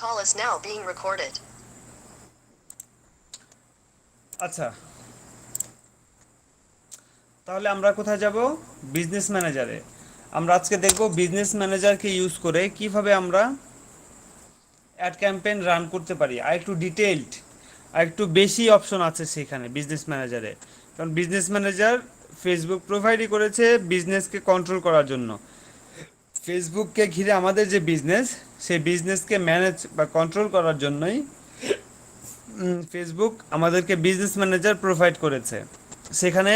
call is now being recorded. আচ্ছা, তাহলে আমরা কোথায় যাব? বিজনেস ম্যানেজারে। আমরা আজকে দেখব বিজনেস ম্যানেজারকে ইউজ করে কিভাবে আমরা অ্যাড ক্যাম্পেইন রান করতে পারি। আর একটু ডিটেইলড, আর একটু বেশি অপশন আছে সেখানে বিজনেস ম্যানেজারে। কারণ বিজনেস ম্যানেজার ফেসবুক প্রোভাইডই করেছে বিজনেসকে কন্ট্রোল করার জন্য। ফেসবুককে ঘিরে আমাদের যে বিজনেস, সেই বিজনেসকে ম্যানেজ বা কন্ট্রোল করার জন্যই ফেসবুক আমাদেরকে বিজনেস ম্যানেজার প্রোভাইড করেছে। সেখানে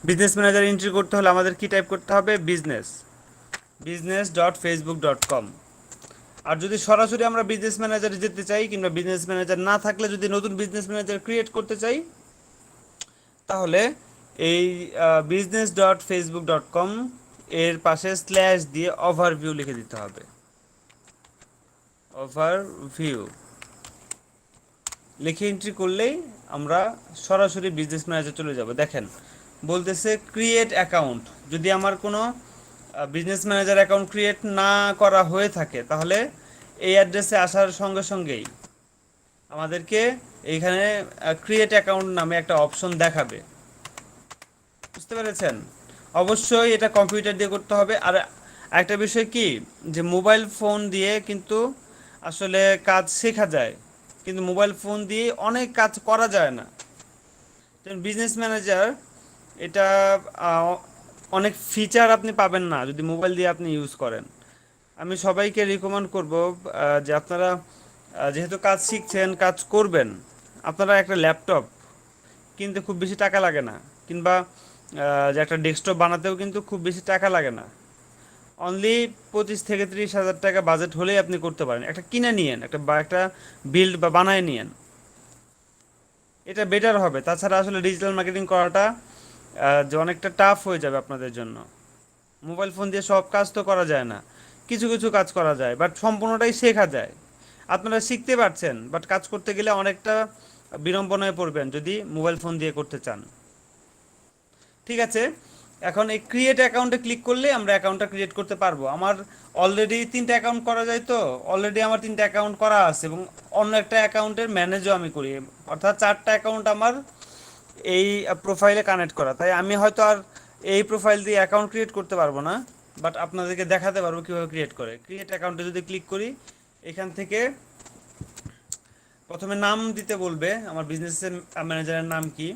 বিজনেস ম্যানেজার এন্ট্রি করতে হলে আমাদের কি টাইপ করতে হবে? business.facebook.com। আর যদি সরাসরি আমরা বিজনেস ম্যানেজারে যেতে চাই, কিংবা বিজনেস ম্যানেজার না থাকলে যদি নতুন বিজনেস ম্যানেজার ক্রিয়েট করতে চাই, তাহলে এই business.facebook.com এর পাশে স্ল্যাশ দিয়ে ওভারভিউ লিখে দিতে হবে। ওভারভিউ লিখে এন্ট্রি করলেই আমরা সরাসরি বিজনেস ম্যানেজার চলে যাব। দেখেন বলতেছে ক্রিয়েট অ্যাকাউন্ট। যদি আমার কোনো বিজনেস ম্যানেজার অ্যাকাউন্ট ক্রিয়েট না করা হয়ে থাকে, তাহলে এই অ্যাড্রেসে আসার সঙ্গে সঙ্গেই আমাদেরকে এইখানে ক্রিয়েট অ্যাকাউন্ট নামে একটা অপশন দেখাবে। বুঝতে পেরেছেন? অবশ্যই এটা কম্পিউটার দিয়ে করতে হবে। আর একটা বিষয় কি, যে মোবাইল ফোন দিয়ে কিন্তু আসলে কাজ শেখা যায়, কিন্তু মোবাইল ফোন দিয়ে অনেক কাজ করা যায় না। বিজনেস ম্যানেজার এটা আহ, অনেক ফিচার আপনি পাবেন না যদি মোবাইল দিয়ে আপনি ইউজ করেন। আমি সবাইকে রিকমেন্ড করব যে আপনারা যেহেতু কাজ শিখছেন, কাজ করবেন, আপনারা একটা ল্যাপটপ কিনতে খুব বেশি টাকা লাগে না, কিংবা যে একটা ডেস্কটপ বানাতেও কিন্তু খুব বেশি টাকা লাগে না। অনলি 25 থেকে 30 হাজার টাকা বাজেট হলেই আপনি করতে পারেন। একটা কিনে নিয়েন, একটা বিল্ড বা বানায় নিয়েন, এটা বেটার হবে। তাছাড়া আসলে ডিজিটাল মার্কেটিং করাটা যে অনেকটা টাফ হয়ে যাবে আপনাদের জন্য। মোবাইল ফোন দিয়ে সব কাজ তো করা যায় না, কিছু কিছু কাজ করা যায়, বাট সম্পূর্ণটাই শেখা যায়। আপনারা শিখতে পারছেন, বাট কাজ করতে গেলে অনেকটা বিড়ম্বনায় পড়বেন যদি মোবাইল ফোন দিয়ে করতে চান। ঠিক আছে, এখন এই ক্রিয়েট অ্যাকাউন্টে ক্লিক করলে আমরা অ্যাকাউন্টটা ক্রিয়েট করতে পারবো। আমার অলরেডি 3টা অ্যাকাউন্ট করা যায়, তো অলরেডি আমার 3টা অ্যাকাউন্ট করা আছে, এবং অন্য একটা অ্যাকাউন্টের ম্যানেজও আমি করি। অর্থাৎ 4টা অ্যাকাউন্ট আমার এই প্রোফাইলে কানেক্ট করা। তাই আমি হয়তো আর এই প্রোফাইল দিয়ে অ্যাকাউন্ট ক্রিয়েট করতে পারবো না, বাট আপনাদেরকে দেখাতে পারবো কীভাবে ক্রিয়েট করে। ক্রিয়েট অ্যাকাউন্টে যদি ক্লিক করি, এখান থেকে প্রথমে নাম দিতে বলবে, আমার বিজনেসের ম্যানেজারের নাম কি,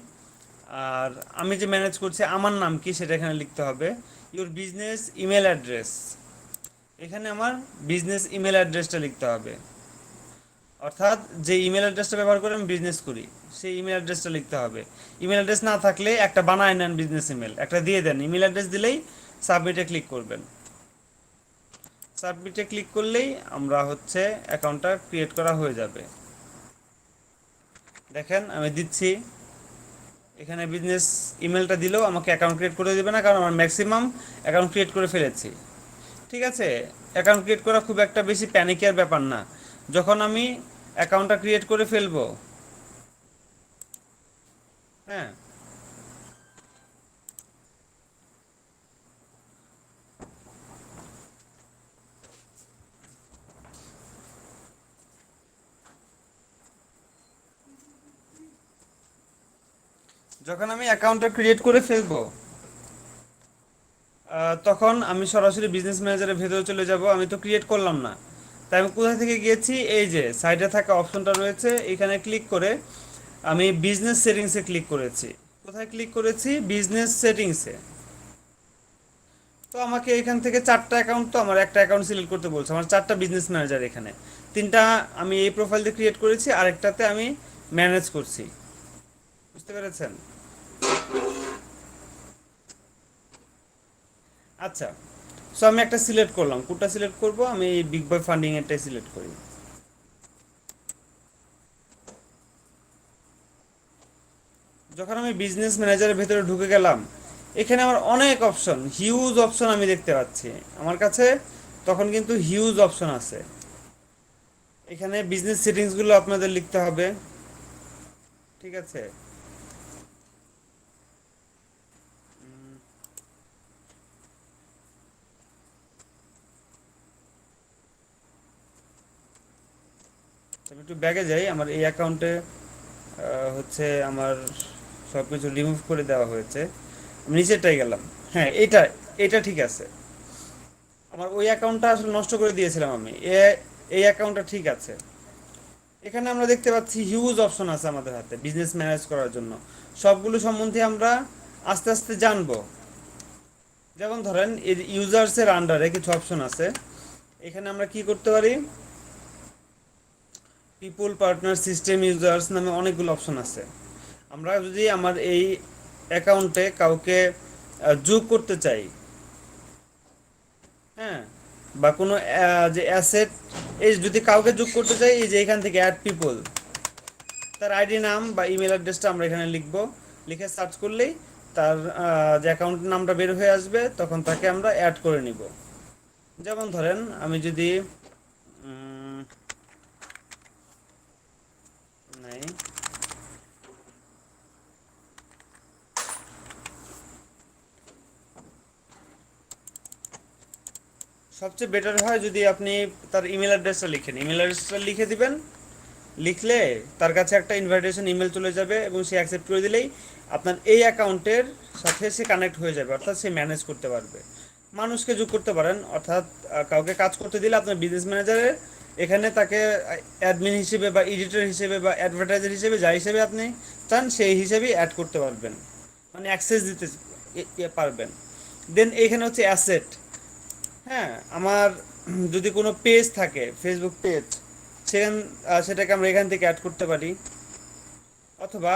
আর আমি যে ম্যানেজ করছি আমার নাম কি সেটা এখানে লিখতে হবে। ইউর বিজনেস ইমেল অ্যাড্রেস, এখানে আমার বিজনেস ইমেল অ্যাড্রেসটা লিখতে হবে। অর্থাৎ যে ইমেল অ্যাড্রেসটা ব্যবহার করে আমি বিজনেস করি, সেই ইমেল অ্যাড্রেসটা লিখতে হবে। ইমেল অ্যাড্রেস না থাকলে একটা বানায় নেন, বিজনেস ইমেল একটা দিয়ে দেন। ইমেল অ্যাড্রেস দিলেই সাবমিটে ক্লিক করবেন। সাবমিটে ক্লিক করলেই আমরা হচ্ছে অ্যাকাউন্টটা ক্রিয়েট করা হয়ে যাবে। দেখেন আমি দিচ্ছি, এখানে বিজনেস ইমেলটা দিলেও আমাকে অ্যাকাউন্ট ক্রিয়েট করে দেবে না, কারণ আমার ম্যাক্সিমাম অ্যাকাউন্ট ক্রিয়েট করে ফেলেছি। ঠিক আছে, অ্যাকাউন্ট ক্রিয়েট করা খুব একটা বেশি প্যানিকের ব্যাপার না। যখন আমি অ্যাকাউন্টটা ক্রিয়েট করে ফেলবো, হ্যাঁ, যখন আমি অ্যাকাউন্টটা ক্রিয়েট করে ফেলবো, তখন আমি সরাসরি বিজনেস ম্যানেজারের ভেতরে চলে যাব। আমি তো ক্রিয়েট করলাম না, তাই আমি কোথা থেকে গিয়েছি, এই যে সাইডে থাকা অপশনটা রয়েছে এখানে ক্লিক করে আমি বিজনেস সেটিংসে ক্লিক করেছি। কোথায় ক্লিক করেছি? বিজনেস সেটিংসে। তো আমাকে এখান থেকে 4টা অ্যাকাউন্ট, তো আমার একটা অ্যাকাউন্ট সিলেক্ট করতে বলছে। আমার 4টা বিজনেস ম্যানেজার এখানে, 3টা আমি এই প্রোফাইল দিয়ে ক্রিয়েট করেছি, আরেকটাতে আমি ম্যানেজ করছি। বুঝতে পেরেছেন? আচ্ছা, সো আমি একটা সিলেক্ট করলাম। কোনটা সিলেক্ট করব? আমি এই বিগ বয় ফান্ডিং এরটাই সিলেক্ট করি। যখন আমি বিজনেস ম্যানেজারের ভেতরে ঢুকে গেলাম, এখানে আমার অনেক অপশন, হিউজ অপশন আমি দেখতে পাচ্ছি আমার কাছে। তখন কিন্তু হিউজ অপশন আছে। এখানে বিজনেস সেটিংসগুলো আপনাদের লিখতে হবে। ঠিক আছে, আমি একটু ব্যাগে যাই, আমার এই অ্যাকাউন্টে হচ্ছে আমার সব কিছু রিমুভ করে দেওয়া হয়েছে। আমি নিচেরটাই গেলাম। হ্যাঁ, এটা এটা ঠিক আছে। আমার ওই অ্যাকাউন্টটা আসলে নষ্ট করে দিয়েছিলাম আমি। এই অ্যাকাউন্টটা ঠিক আছে। এখানে আমরা দেখতে পাচ্ছি হিউজ অপশন আছে আমাদের হাতে বিজনেস ম্যানেজ করার জন্য। সবগুলো সম্বন্ধে আমরা আস্তে আস্তে জানবো। যেমন ধরেন এর ইউজার্সের আন্ডারে কিছু অপশন আছে। এখানে আমরা কি করতে পারি, পিপল, পার্টনার, সিস্টেম, ইউজার্স নামে অনেকগুলো অপশন আছে। আমরা যদি আমার এই অ্যাকাউন্টে কাউকে যোগ করতে চাই, হ্যাঁ, বা কোনো যে অ্যাসেট, এই যদি কাউকে যোগ করতে চাই, এই যে এখান থেকে অ্যাড পিপল, তার আইডি নাম বা ইমেল অ্যাড্রেসটা আমরা এখানে লিখবো। লিখে সার্চ করলেই তার যে অ্যাকাউন্ট নামটা বের হয়ে আসবে, তখন তাকে আমরা অ্যাড করে নিব। যেমন ধরেন আমি যদি উম, নাই, সবচেয়ে বেটার হয় যদি আপনি তার ইমেল অ্যাড্রেসটা লিখেন। ইমেল অ্যাড্রেসটা লিখে দিবেন। লিখলে তার কাছে একটা ইনভাইটেশন ইমেল চলে যাবে এবং সে অ্যাকসেপ্ট করে দিলেই আপনার এই অ্যাকাউন্টের সাথে সে কানেক্ট হয়ে যাবে, অর্থাৎ সে ম্যানেজ করতে পারবে। মানুষকে যোগ করতে পারেন, অর্থাৎ কাউকে কাজ করতে দিলে আপনার বিজনেস ম্যানেজারের এখানে তাকে অ্যাডমিন হিসেবে বা এডিটর হিসেবে বা অ্যাডভার্টাইজার হিসেবে, যা হিসেবে আপনি চান সেই হিসেবেই অ্যাড করতে পারবেন, মানে অ্যাক্সেস দিতে পারবেন। দেন এখানে হচ্ছে অ্যাসেট। হ্যাঁ, আমার যদি কোনো পেজ থাকে, ফেসবুক পেজ, সেখান সেটাকে আমরা এখান থেকে অ্যাড করতে পারি। অথবা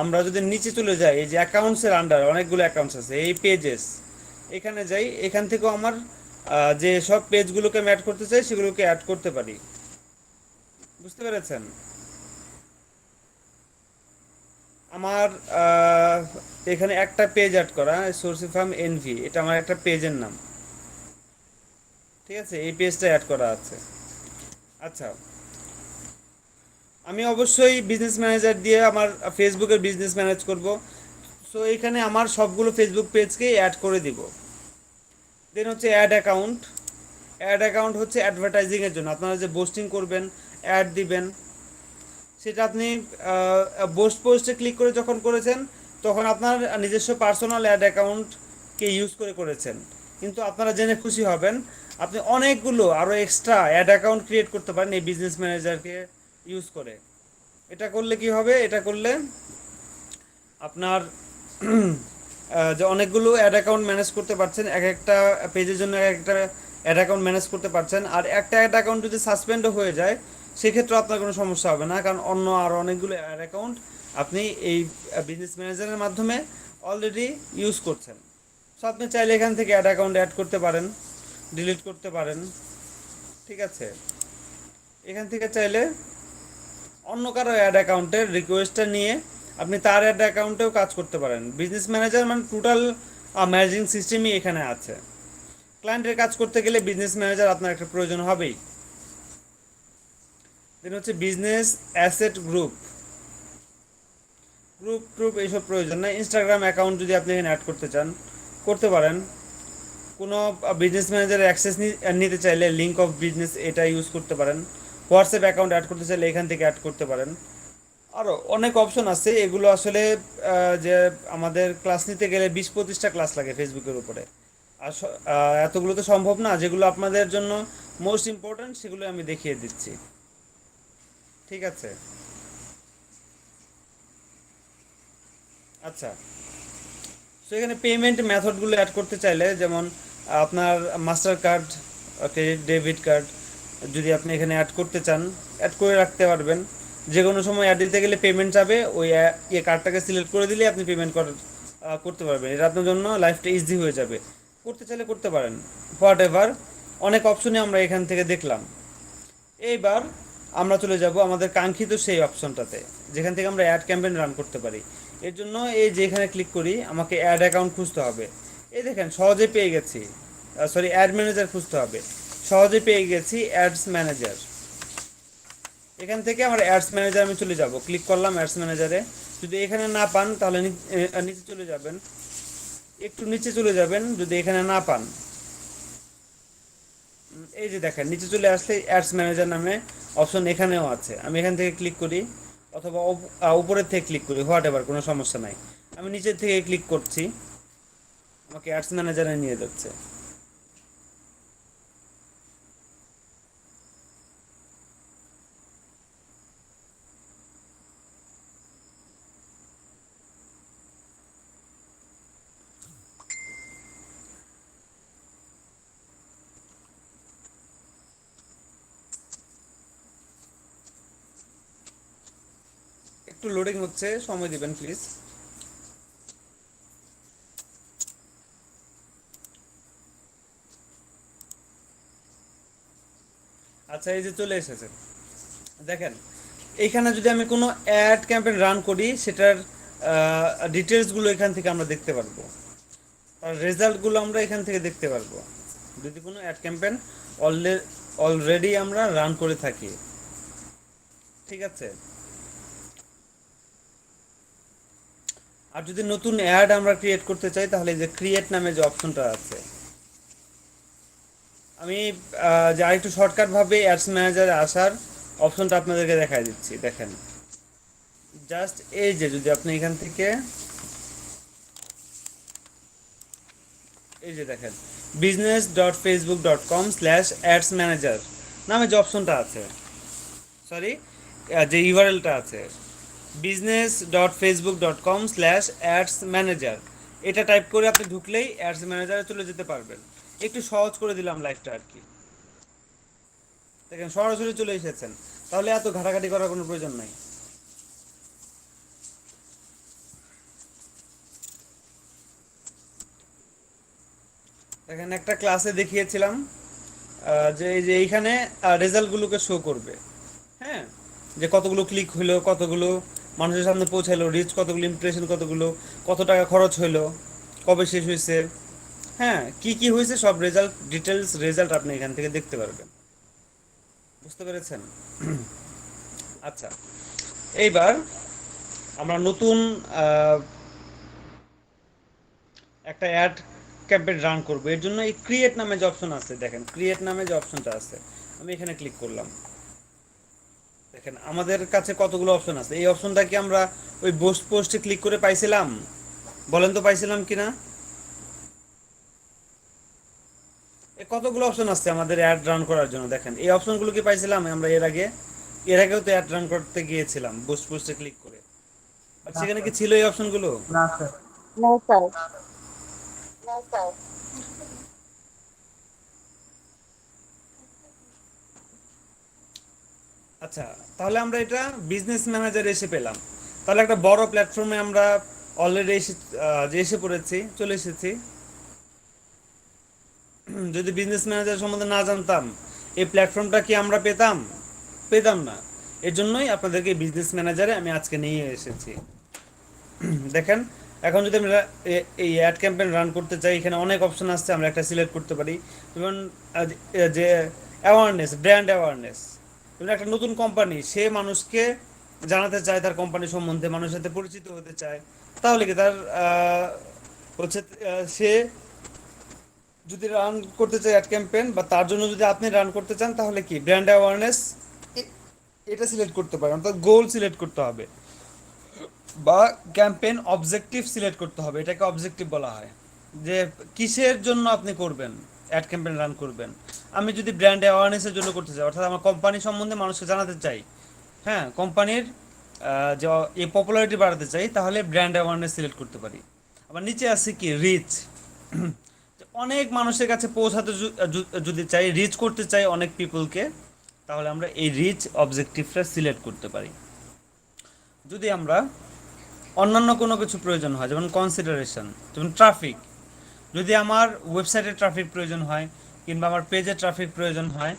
আমরা যদি নিচে চলে যাই, এই যে অ্যাকাউন্টসের আন্ডার অনেকগুলো অ্যাকাউন্টস আছে, এই পেজেস, এখানে যাই, এখান থেকেও আমার যে সব পেজগুলোকে আমি অ্যাড করতে চাই সেগুলোকে অ্যাড করতে পারি। বুঝতে পেরেছেন? আমার এখানে একটা পেজ অ্যাড করা, সোর্সি ফার্ম এনভি, এটা আমার একটা পেজের নাম। ঠিক আছে, এই পেজটা অ্যাড করা আছে। আচ্ছা, আমি অবশ্যই বিজনেস ম্যানেজার দিয়ে আমার ফেসবুকের বিজনেস ম্যানেজ করব। সো এখানে আমার সবগুলো ফেসবুক পেজকে অ্যাড করে দিব। দেন হচ্ছে অ্যাড অ্যাকাউন্ট। অ্যাড অ্যাকাউন্ট হচ্ছে অ্যাডভার্টাইজিংয়ের জন্য, আপনারা যে পোস্টিং করবেন, অ্যাড দিবেন, সেটা আপনি বোস্ট পোস্টে ক্লিক করে যখন করেছেন, তখন আপনার নিজস্ব পার্সোনাল অ্যাড অ্যাকাউন্টকে ইউজ করে করেছেন। কিন্তু আপনারা জেনে খুশি হবেন, আপনি অনেকগুলো আরও এক্সট্রা অ্যাড অ্যাকাউন্ট ক্রিয়েট করতে পারেন এই বিজনেস ম্যানেজারকে ইউজ করে। এটা করলে কি হবে, এটা করলে আপনার যে অনেকগুলো অ্যাড অ্যাকাউন্ট ম্যানেজ করতে পারছেন, এক একটা পেজের জন্য এক একটা অ্যাড অ্যাকাউন্ট ম্যানেজ করতে পারছেন। আর একটা অ্যাড অ্যাকাউন্ট যদি সাসপেন্ডও হয়ে যায়, সেক্ষেত্রে আপনার কোনো সমস্যা হবে না, কারণ অন্য আর অনেকগুলো অ্যাড অ্যাকাউন্ট আপনি এই বিজনেস ম্যানেজারের মাধ্যমে অলরেডি ইউজ করছেন। সো আপনি চাইলে এখান থেকে অ্যাড অ্যাকাউন্ট অ্যাড করতে পারেন, ডিলিট করতে পারেন। ঠিক আছে, এখান থেকে চাইলে অন্য কারো অ্যাড অ্যাকাউন্টের রিকোয়েস্টটা নিয়ে আপনি তার অ্যাড অ্যাকাউন্টেও কাজ করতে পারেন। বিজনেস ম্যানেজার মানে টোটাল ম্যানেজিং সিস্টেমই এখানে আছে। ক্লায়েন্টের কাজ করতে গেলে বিজনেস ম্যানেজার আপনার একটা প্রয়োজন হবেই। দেন হচ্ছে বিজনেস অ্যাসেট গ্রুপ। গ্রুপ ট্রুপ এইসব প্রয়োজন না। ইনস্টাগ্রাম অ্যাকাউন্ট যদি আপনি এখানে অ্যাড করতে চান, করতে পারেন। কোনো বিজনেস ম্যানেজারের অ্যাক্সেস নিতে চাইলে লিঙ্ক অফ বিজনেস এটা ইউজ করতে পারেন। হোয়াটসঅ্যাপ অ্যাকাউন্ট অ্যাড করতে চাইলে এখান থেকে অ্যাড করতে পারেন। আরও অনেক অপশন আছে, এগুলো আসলে যে আমাদের ক্লাস নিতে গেলে 20-25টা ক্লাস লাগে ফেসবুকের উপরে। আর এতগুলো তো সম্ভব না, যেগুলো আপনাদের জন্য মোস্ট ইম্পর্ট্যান্ট সেগুলো আমি দেখিয়ে দিচ্ছি। ঠিক আছে, আচ্ছা। সো এখানে পেমেন্ট মেথডগুলো অ্যাড করতে চাইলে, যেমন আপনার master card, credit, debit card যদি আপনি এখানে অ্যাড করতে চান, অ্যাড করে রাখতে পারবেন। যে কোনো সময় অ্যাড দিতে গেলে পেমেন্ট যাবে, ওই কার্ডটাকে সিলেক্ট করে দিলে আপনি পেমেন্ট করতে পারবেন। এটা আপনার জন্য লাইফটা ইজি হয়ে যাবে। করতে চাইলে করতে পারেন। হোয়াট এভার, অনেক অপশনে আমরা এখান থেকে দেখলাম। এইবার আমরা চলে যাব আমাদের কাঙ্ক্ষিত সেই অপশনটাতে, যেখান থেকে আমরা অ্যাড ক্যাম্পেইন রান করতে পারি। এর জন্য এই যে এখানে ক্লিক করি, আমাকে অ্যাড অ্যাকাউন্ট খুঁজতে হবে। এই দেখেন সহজে পেয়ে গেছি, সরি, অ্যাড ম্যানেজার খুঁজতে হবে। সহজে পেয়ে গেছি অ্যাডস ম্যানেজার। এখান থেকে আমার অ্যাডস ম্যানেজার আমি চলে যাব, ক্লিক করলাম অ্যাডস ম্যানেজারে। যদি এখানে না পান তাহলে নিচে চলে যাবেন, একটু নিচে চলে যাবেন যদি এখানে না পান। এই যে দেখেন নিচে চলে আসলে অ্যাডস ম্যানেজার নামে অপশন এখানেও আছে, আমি এখান থেকে ক্লিক করি অথবা উপরের থেকে ক্লিক করি, হোয়াট এভার, কোনো সমস্যা নাই। আমি নিচের থেকে ক্লিক করছি, আমাকে অ্যাডস ম্যানেজারে নিয়ে যাচ্ছে। একটু লোডিং হচ্ছে, সময় দিবেন প্লিজ। আচ্ছা, এই যে চলে এসেছে, দেখেন এইখানে যদি আমি কোনো অ্যাড ক্যাম্পেইন রান করি, সেটার ডিটেলসগুলো এখান থেকে আমরা দেখতে পারবো, আর রেজাল্টগুলো আমরা এখান থেকে দেখতে পারবো যদি কোনো অ্যাড ক্যাম্পেইন অলরেডি আমরা রান করে থাকি। ঠিক আছে, আর যদি নতুন অ্যাড আমরা ক্রিয়েট করতে চাই, তাহলে এই যে ক্রিয়েট নামে যে অপশনটা আছে, আমি যে আরেকটু শর্টকাট ভাবে অ্যাডস ম্যানেজারে আসার অপশনটা আপনাদেরকে দেখাই দিচ্ছি। দেখেন, জাস্ট এই যে যদি আপনি এখান থেকে এই যে দেখেন business.facebook.com/ads manager নামে যে অপশনটা আছে, সরি, যে ইউআরএলটা আছে business.facebook.com/ads manager, এটা টাইপ করে আপনি ঢুকলেই অ্যাডস ম্যানেজারে চলে যেতে পারবেন। একটু সহজ করে দিলাম লাইফটা আর কি। দেখেন সরাসরি চলে এসেছেন, তাহলে এত ঘাটাঘাটি করার কোনো প্রয়োজন নাই। দেখেন একটা ক্লাসে দেখিয়েছিলাম যে এই যে এইখানে রেজাল্টগুলোকে শো করবে। হ্যাঁ, যে কতগুলো ক্লিক হলো, কতগুলো মানুষের সামনে পৌঁছালো, রিচ কতগুলো, ইমপ্রেশন কতগুলো, কত টাকা খরচ হলো, কবে শেষ হয়েছে, হ্যাঁ কি কি হয়েছে, সব রেজাল্ট, ডিটেলস রেজাল্ট আপনি এখান থেকে দেখতে পারবেন। বুঝতে পেরেছেন? আচ্ছা, এইবার আমরা নতুন আহ, একটা অ্যাড ক্যাম্পেইন রান করব, এর জন্য এই ক্রিয়েট নামে যে অপশন আছে, দেখেন ক্রিয়েট নামে যে অপশনটা আছে, আমি এখানে ক্লিক করলাম। দেখেন আমাদের কাছে কতগুলো অপশন আছে, এই অপশনটা কি আমরা ওই পোস্টে ক্লিক করে পাইছিলাম? বলেন তো পাইছিলাম কিনা? এই কতগুলো অপশন আছে আমাদের অ্যাড রান করার জন্য, দেখেন এই অপশনগুলো কি পাইছিলাম আমরা এর আগে? এর আগেও তো অ্যাড রান করতে গিয়েছিলাম পোস্টে ক্লিক করে, বাট না সেখানে কি স্যার। ছিল এই অপশনগুলো? না স্যার। No, sir. আচ্ছা, তাহলে আমরা এটা বিজনেস ম্যানেজারে এসে পেলাম, তাহলে একটা বড় প্ল্যাটফর্মে আমরা অলরেডি এসে পড়েছি, চলে এসেছি। যদি বিজনেস ম্যানেজার সম্বন্ধে না জানতাম, এই প্ল্যাটফর্মটা কি আমরা পেতাম? পেতাম না। এর জন্যই আপনাদেরকে বিজনেস ম্যানেজারে আমি আজকে নিয়ে এসেছি। দেখেন, এখন যদি আমরা এই অ্যাড ক্যাম্পেইন রান করতে চাই, এখানে অনেক অপশন আসছে, আমরা একটা সিলেক্ট করতে পারি। যেমন যে অ্যাওয়ারনেস, ব্র্যান্ড অ্যাওয়ারনেস, যেমন একটা নতুন কোম্পানি, সে মানুষকে জানাতে চায় তার কোম্পানি সম্বন্ধে, মানুষের সাথে পরিচিত হতে চায়, তাহলে কি তার হচ্ছে সে যদি রান করতে চায় অ্যাড ক্যাম্পেইন, বা তার জন্য যদি আপনি রান করতে চান, তাহলে কি ব্র্যান্ড অ্যাওয়ারনেস এটা সিলেক্ট করতে পারেন, অর্থাৎ গোল সিলেক্ট করতে হবে, বা ক্যাম্পেইন অবজেক্টিভ সিলেক্ট করতে হবে, এটাকে অবজেক্টিভ বলা হয়, যে কিসের জন্য আপনি করবেন অ্যাড ক্যাম্পেইন রান করবেন। আমি যদি ব্র্যান্ড অ্যাওয়ারনেসের জন্য করতে চাই, অর্থাৎ আমার কোম্পানি সম্বন্ধে মানুষকে জানাতে চাই, হ্যাঁ কোম্পানির যে এই পপুলারিটি বাড়াতে চাই, তাহলে ব্র্যান্ড অ্যাওয়ারনেস সিলেক্ট করতে পারি। আবার নিচে আছে কি রিচ, অনেক মানুষের কাছে পৌঁছাতে যদি চাই, রিচ করতে চাই অনেক পিপলকে, তাহলে আমরা এই রিচ অবজেক্টিভটা সিলেক্ট করতে পারি। যদি আমরা অন্যান্য কোনো কিছু প্রয়োজন হয়, যেমন কনসিডারেশন, যেমন ট্রাফিক, যদি আমার ওয়েবসাইটে ট্রাফিক প্রয়োজন হয়, কিংবা আমার পেজে ট্রাফিক প্রয়োজন হয়।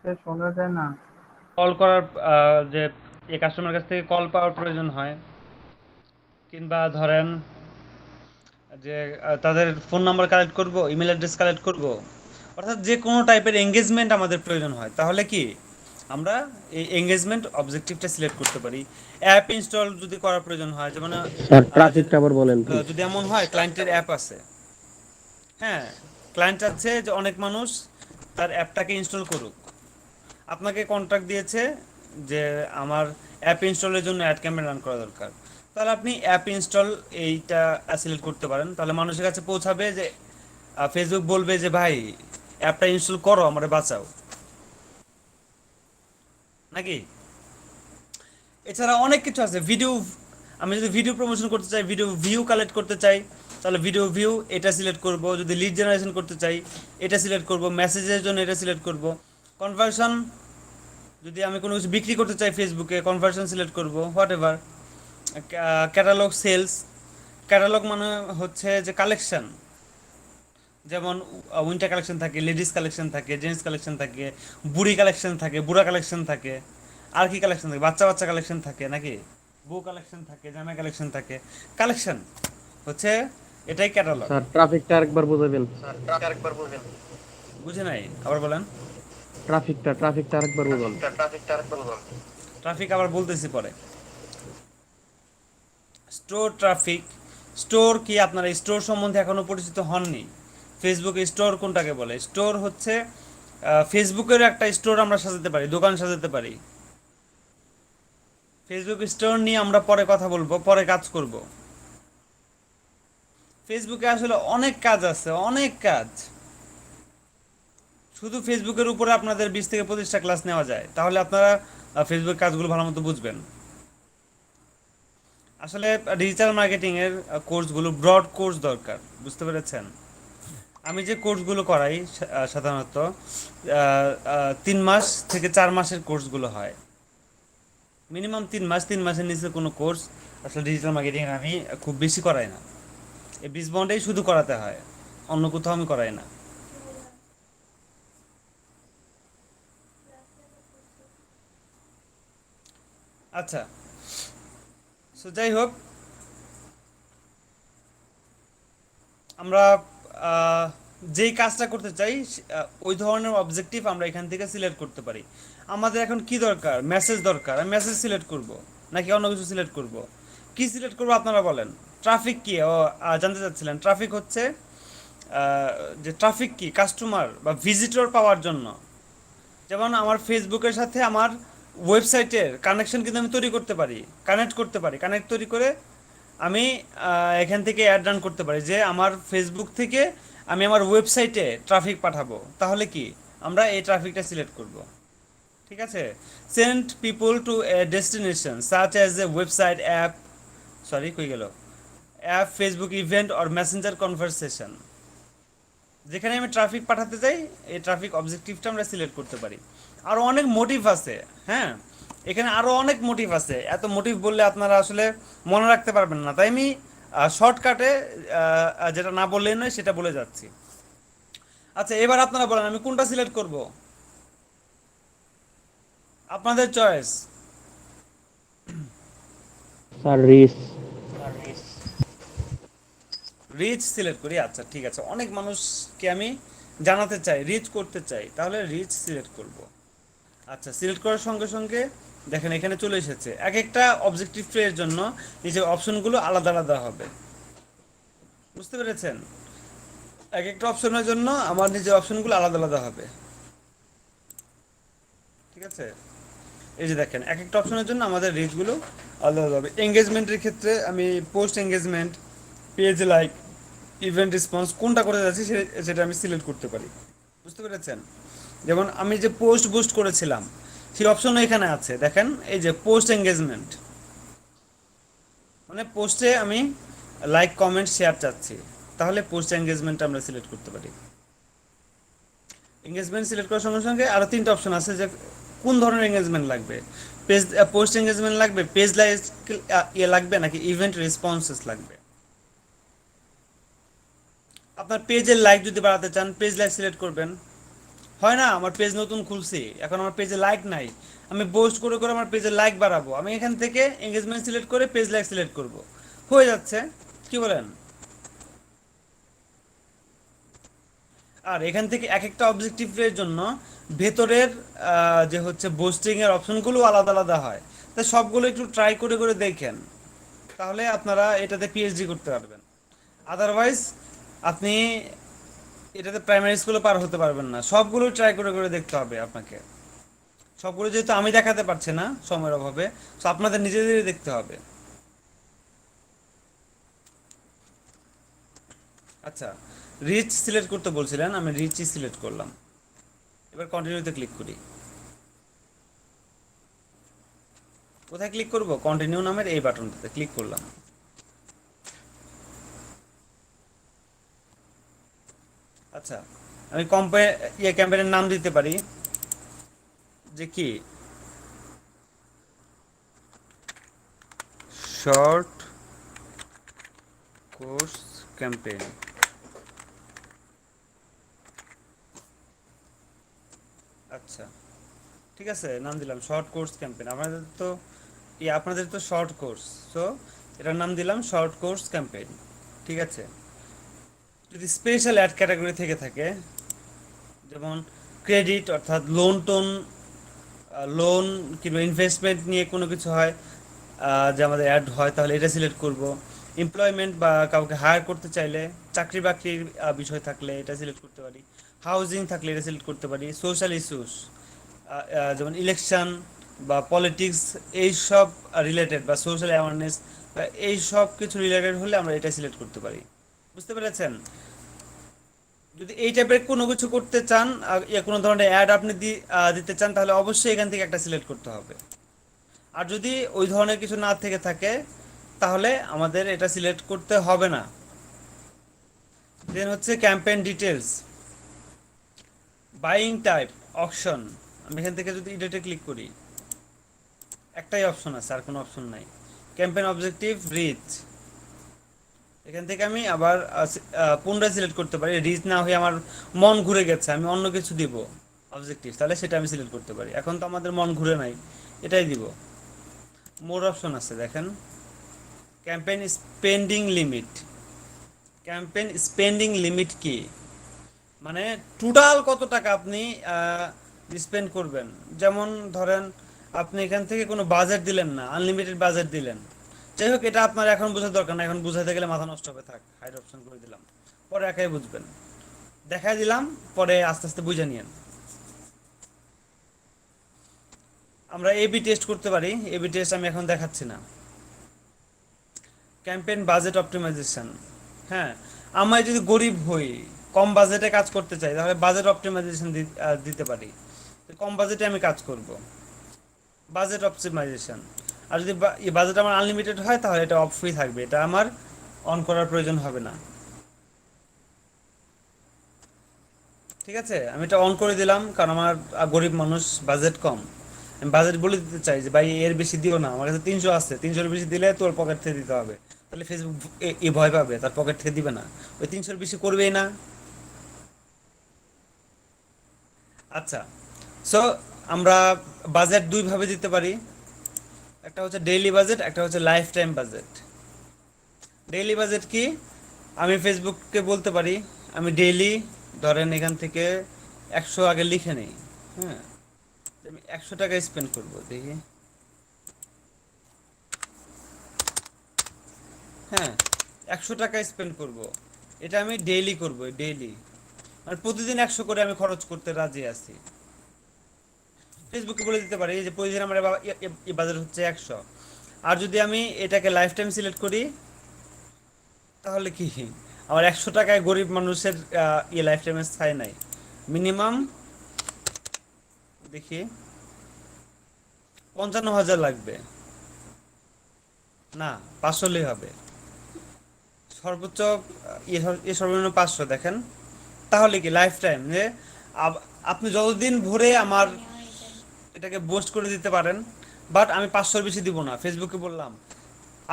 স্যার শোনা যায় না। কল করার যে এই কাস্টমার কাছ থেকে কল পাওয়ার প্রয়োজন হয়, কিংবা ধরেন যে তাদের ফোন নাম্বার কালেক্ট করব, ইমেল অ্যাড্রেস কালেক্ট করব, অর্থাৎ যে কোনো টাইপের এঙ্গেজমেন্ট আমাদের প্রয়োজন হয়, তাহলে কি আমরা এই এঙ্গেজমেন্ট অবজেক্টিভটা সিলেক্ট করতে পারি। অ্যাপ ইনস্টল যদি করার প্রয়োজন হয়, যেমন স্যার ট্রাফিকটা আবার বলেন প্লিজ। যদি এমন হয় ক্লায়েন্টের অ্যাপ আছে, হ্যাঁ, ক্লায়েন্ট চাচ্ছে যে অনেক মানুষ তার অ্যাপটাকে ইনস্টল করুক, আপনাকে কন্ট্রাক্ট দিয়েছে যে আমার অ্যাপ ইনস্টলের জন্য অ্যাড ক্যাম্পেইন রান করা দরকার, তাহলে আপনি অ্যাপ ইনস্টল এইটা সিলেক্ট করতে পারেন। তাহলে মানুষের কাছে পৌঁছাবে যে ফেসবুক বলবে যে ভাই অ্যাপটা ইনস্টল করো, আমারে বাঁচাও, নাকি? এছাড়া অনেক কিছু আছে, ভিডিও, আমি যদি ভিডিও প্রমোশন করতে চাই, ভিডিও ভিউ কালেক্ট করতে চাই, তাহলে ভিডিও ভিউ এটা সিলেক্ট করব। যদি লিড জেনারেশন করতে চাই এটা সিলেক্ট করব, মেসেজের জন্য এটা সিলেক্ট করব। কনভার্সন, যদি আমি কোনো কিছু বিক্রি করতে চাই ফেসবুকে, কনভার্সন সিলেক্ট করব, whatever. Catalogue sales, catalogue মানে হচ্ছে যে কালেকশন, যেমন উইন্টার কালেকশন থাকে, লেডিস কালেকশন থাকে, জেন্টস কালেকশন থাকে, বুড়ি কালেকশন থাকে, বুড়া কালেকশন থাকে, আর কি কালেকশন থাকে, বাচ্চা বাচ্চা কালেকশন থাকে, নাকি বউ কালেকশন থাকে, জামা কালেকশন থাকে। কালেকশন হচ্ছে এটাই ক্যাটালগ। স্যার ট্রাফিকটা আরেকবার বুঝাবেন। বুঝে নাই, আবার বলেন। ট্রাফিকটা আরেকবার বুঝান। ট্রাফিক আবার বলতেছি পরে। স্টোর ট্রাফিক, স্টোর কি, আপনারা স্টোর সম্বন্ধে এখনো পরিচিত হননি? ফেসবুক স্টোর কোনটাকে বলে? স্টোর হচ্ছে ফেসবুকের একটা স্টোর আমরা সাজাতে পারি, দোকান সাজাতে পারি। ফেসবুক স্টোর নিয়ে আমরা পরে কথা বলবো, পরে কাজ করব। ফেসবুকে আসলে অনেক কাজ আছে, অনেক কাজ। শুধু ফেসবুকের উপরে আপনাদের 20 থেকে 25টা ক্লাস নেওয়া যায়, তাহলে আপনারা ফেসবুক কাজগুলো ভালো মতো বুঝবেন। আসলে ডিজিটাল মার্কেটিং এর কোর্সগুলো ব্রড কোর্স দরকার, বুঝতে পেরেছেন? আমি যে কোর্সগুলো করাই সাধারণত 3 মাস থেকে 4 মাসের কোর্সগুলো হয়, মিনিমাম 3 মাস, 3 মাসের নিচে কোনো কোর্স আসলে ডিজিটাল মার্কেটিং আমি খুব বেশি করাই না। এই 20 বন্ডেই শুধু করাতে হয়, অন্য কোথাও আমি করাই না। আচ্ছা, সো যাই হোক, আমরা আহ, যেই কাজটা করতে চাই ওই ধরনের অবজেক্টিভ আমরা এখান থেকে সিলেক্ট করতে পারি। আমাদের এখন কি দরকার? মেসেজ দরকার, আমি মেসেজ সিলেক্ট করব নাকি অন্য কিছু সিলেক্ট করব? কি সিলেক্ট করব আপনারা বলেন। ট্রাফিক কি, ও জানতে চাচ্ছিলেন? ট্রাফিক হচ্ছে আহ, যে ট্রাফিক কি, কাস্টমার বা ভিজিটর পাওয়ার জন্য। যেমন আমার ফেসবুকের সাথে আমার ওয়েবসাইটের কানেকশন কিন্তু আমি তৈরি করতে পারি, কানেক্ট করতে পারি, কানেক্ট তৈরি করে আমি এখান থেকে অ্যাড রান করতে পারি যে আমার ফেসবুক থেকে আমি আমার ওয়েবসাইটে ট্রাফিক পাঠাবো, তাহলে কি আমরা এই ট্রাফিকটা সিলেক্ট করব। ঠিক আছে? Send people to A destination such as a website, app, sorry কই গেল, app, Facebook event or Messenger conversation. যেখানে আমি ট্রাফিক পাঠাতে চাই এই ট্রাফিক অবজেক্টিভটা আমরা সিলেক্ট করতে পারি। আরও অনেক মোটিভ আছে, হ্যাঁ, এখানে আরও অনেক মোটিভ আছে। এত মোটিভ বললে আপনারা আসলে মনে রাখতে পারবেন না, তাই আমি শর্টকাটে যেটা না বললেই নয় সেটা বলে যাচ্ছি। আচ্ছা, এবার আপনারা বলেন আমি কোনটা সিলেক্ট করব, আপনাদের চয়েস। স্যার রিস। রিচ সিলেক্ট করি, আচ্ছা ঠিক আছে, অনেক মানুষকে আমি জানাতে চাই, রিচ করতে চাই, তাহলে রিচ সিলেক্ট করব। আচ্ছা, সিলেক্ট করার সঙ্গে সঙ্গে দেখেন এখানে চলে এসেছে। এক একটা অবজেক্টিভ ট্রের জন্য নিজের অপশনগুলো আলাদা আলাদা হবে, বুঝতে পেরেছেন? এক একটা অপশনের জন্য আমার নিজের অপশনগুলো আলাদা আলাদা হবে, ঠিক আছে? এই যে দেখেন এক একটা অপশনের জন্য আমাদের রিচগুলো আলাদা আলাদা হবে। এঙ্গেজমেন্টের ক্ষেত্রে আমি post engagement, page like, event response কোনটা করতে যাচ্ছি সেটা আমি সিলেক্ট করতে পারি, বুঝতে পেরেছেন? যেমন আমি যে পোস্ট বুস্ট করেছিলাম সেই অপশনও এখানে আছে, দেখেন এই যে পোস্ট এঙ্গেজমেন্ট, মানে পোস্টে আমি লাইক কমেন্ট শেয়ার চাচ্ছি, তাহলে পোস্ট এঙ্গেজমেন্ট আমরা সিলেক্ট করতে পারি। এঙ্গেজমেন্ট সিলেক্ট করার সঙ্গে সঙ্গে আরও 3টা অপশন আছে যে কোন ধরনের এঙ্গেজমেন্ট লাগবে। পেজ পোস্ট এঙ্গেজমেন্ট লাগবে, পেজ লাইক ইয়ে লাগবে, নাকি ইভেন্ট রেসপন্সেস লাগবে। আপনার পেজের লাইক যদি বাড়াতে চান পেজ লাইক সিলেক্ট করবেন। হয় না, আমার পেজ নতুন খুলছি, এখন আমার পেজে লাইক নাই, আমি পোস্ট করে করে আমার পেজে লাইক বাড়াবো, আমি এখান থেকে এঙ্গেজমেন্ট সিলেক্ট করে পেজ লাইক সিলেক্ট করব, হয়ে যাচ্ছে। কি বলেন? আর এখান থেকে এক একটা অবজেক্টিভের জন্য ভেতরের যে হচ্ছে বুস্টিং এর অপশনগুলো আলাদা আলাদা হয়। তাই সবগুলো একটু ট্রাই করে করে দেখেন, তাহলে আপনারা এটাতে পিএইচডি করতে পারবেন। আদারওয়াইজ আপনি এটাতে প্রাইমারি স্কুলে পার হতে পারবেন না। সবগুলো ট্রাই করে করে দেখতে হবে আপনাকে। সবগুলো যেহেতু আমি দেখাতে পারছি না সময়ের অভাবে, তো আপনাদের নিজেদেরই দেখতে হবে। আচ্ছা, রিচ সিলেক্ট করতে বলছিলেন, আমি রিচই সিলেক্ট করলাম। এবার কন্টিনিউতে ক্লিক করি। কোথায় ক্লিক করব? কন্টিনিউ নামের এই বাটনটাতে ক্লিক করলাম। আচ্ছা, আমি ক্যাম্পেইনের নাম দিতে পারি যে কি, শর্ট কোর্স ক্যাম্পেইন। আচ্ছা, ঠিক আছে, নাম দিলাম শর্ট কোর্স ক্যাম্পেইন। আপনাদের তো শর্ট কোর্স, সো এটার নাম দিলাম শর্ট কোর্স ক্যাম্পেইন। ঠিক আছে। যদি স্পেশাল অ্যাড ক্যাটাগরি থেকে থাকে, যেমন ক্রেডিট অর্থাৎ লোন কিংবা ইনভেস্টমেন্ট নিয়ে কোনো কিছু হয়, যে আমাদের অ্যাড হয়, তাহলে এটা সিলেক্ট করব। এমপ্লয়মেন্ট বা কাউকে হায়ার করতে চাইলে, চাকরি বাকরির বিষয় থাকলে এটা সিলেক্ট করতে পারি। হাউজিং থাকলে এটা সিলেক্ট করতে পারি। সোশ্যাল ইস্যুস যেমন ইলেকশন বা পলিটিক্স, এইসব রিলেটেড বা সোশ্যাল অ্যাওয়ারনেস এই সব কিছু রিলেটেড হলে আমরা এটা সিলেক্ট করতে পারি। বুঝতে পেরেছেন? যদি এই টাইপের কোনো কিছু করতে চান, কোনো ধরনের অ্যাড আপনি দিতে চান, তাহলে অবশ্যই এখান থেকে একটা সিলেক্ট করতে হবে। আর যদি ওই ধরনের কিছু না থেকে থাকে, তাহলে আমাদের এটা সিলেক্ট করতে হবে না। দেন হচ্ছে campaign details, buying type, option. আমি এখান থেকে যদি এডিটে ক্লিক করি, একটাই অপশন আছে, আর কোনো অপশন নাই। Campaign objective, reach. এখান থেকে আমি আবার পুনরায় সিলেক্ট করতে পারি। রিচ না হয়ে আমার মন ঘুরে গেছে, আমি অন্য কিছু দিব অবজেক্টিভ, তাহলে সেটা আমি সিলেক্ট করতে পারি। এখন তো আমাদের মন ঘুরে নাই, এটাই দিব। মোর অপশন আছে, দেখেন। Campaign spending limit. Campaign spending limit কি? মানে টোটাল কত টাকা আপনি স্পেন্ড করবেন। যেমন ধরেন আপনি এখান থেকে কোনো বাজেট দিলেন না, আনলিমিটেড বাজেট দিলেন। যাই হোক, এটা আপনার এখন বোঝার দরকার না, এখন বুঝাতে গেলে মাথা নষ্ট হবে, থাক, হাইড অপশন করে দিলাম। পরে একাই বুঝবেন, দেখাই দিলাম, পরে আস্তে আস্তে বুঝে নিয়েন। আমরা এবি টেস্ট করতে পারি, এবি টেস্ট আমি এখন দেখাচ্ছি না। Campaign budget optimisation. হ্যাঁ, আমরা যদি গরিব হই, কম বাজেটে কাজ করতে চাই, তাহলে বাজেট অপটিমাইজেশন দিতে পারি। তো কম বাজেটে আমি কাজ করব, বাজেট অপটিমাইজেশন। আর যদি বাজেট আমার আনলিমিটেড হয়, তাহলে এটা অফ ফ্রি থাকবে, এটা আমার অন করার প্রয়োজন হবে না। ঠিক আছে, আমি এটা অন করে দিলাম, কারণ আমার গরিব মানুষ, বাজেট কম। আমি বাজেট বলে দিতে চাই যে ভাই এর বেশি দিও না, আমার কাছে 300 আছে, 300-এর বেশি দিলে তোর পকেট থেকে দিতে হবে। তাহলে ফেসবুক এ ভয় পাবে, তার পকেট থেকে দিবে না, ওই 300-এর বেশি করবেই না। আচ্ছা, সো আমরা বাজেট দুইভাবে দিতে পারি, একটা হচ্ছে ডেইলি বাজেট, একটা হচ্ছে life time budget. Daily budget কি? আমি ফেসবুককে বলতে পারি আমি ডেইলি, ধরেন এখান থেকে 100 আগে লিখে নেই। হ্যাঁ, আমি 100 টাকা স্পেন্ড করবো, দেখি। হ্যাঁ, 100 টাকা স্পেন্ড করব, এটা আমি ডেইলি করব, ডেইলি মানে প্রতিদিন 100 করে আমি খরচ করতে রাজি আছি। ফেসবুকে বলে দিতে পারি যে প্রতিদিন আমার বাজেট হচ্ছে 100। আর যদি আমি এটাকে লাইফ টাইম সিলেক্ট করি, তাহলে কি আমার 100 টাকায় গরিব মানুষের লাইফ টাইমের স্থায়ী নাই। মিনিমাম দেখি 55,000 লাগবে না, 500 হলেই হবে। সর্বোচ্চ সর্বনিম্ন 500, দেখেন। তাহলে কি লাইফ টাইম যে আপনি যতদিন ভরে আমার এটাকে বুস্ট করে দিতে পারেন, বাট আমি 500-র বেশি দিব না। ফেসবুকে বললাম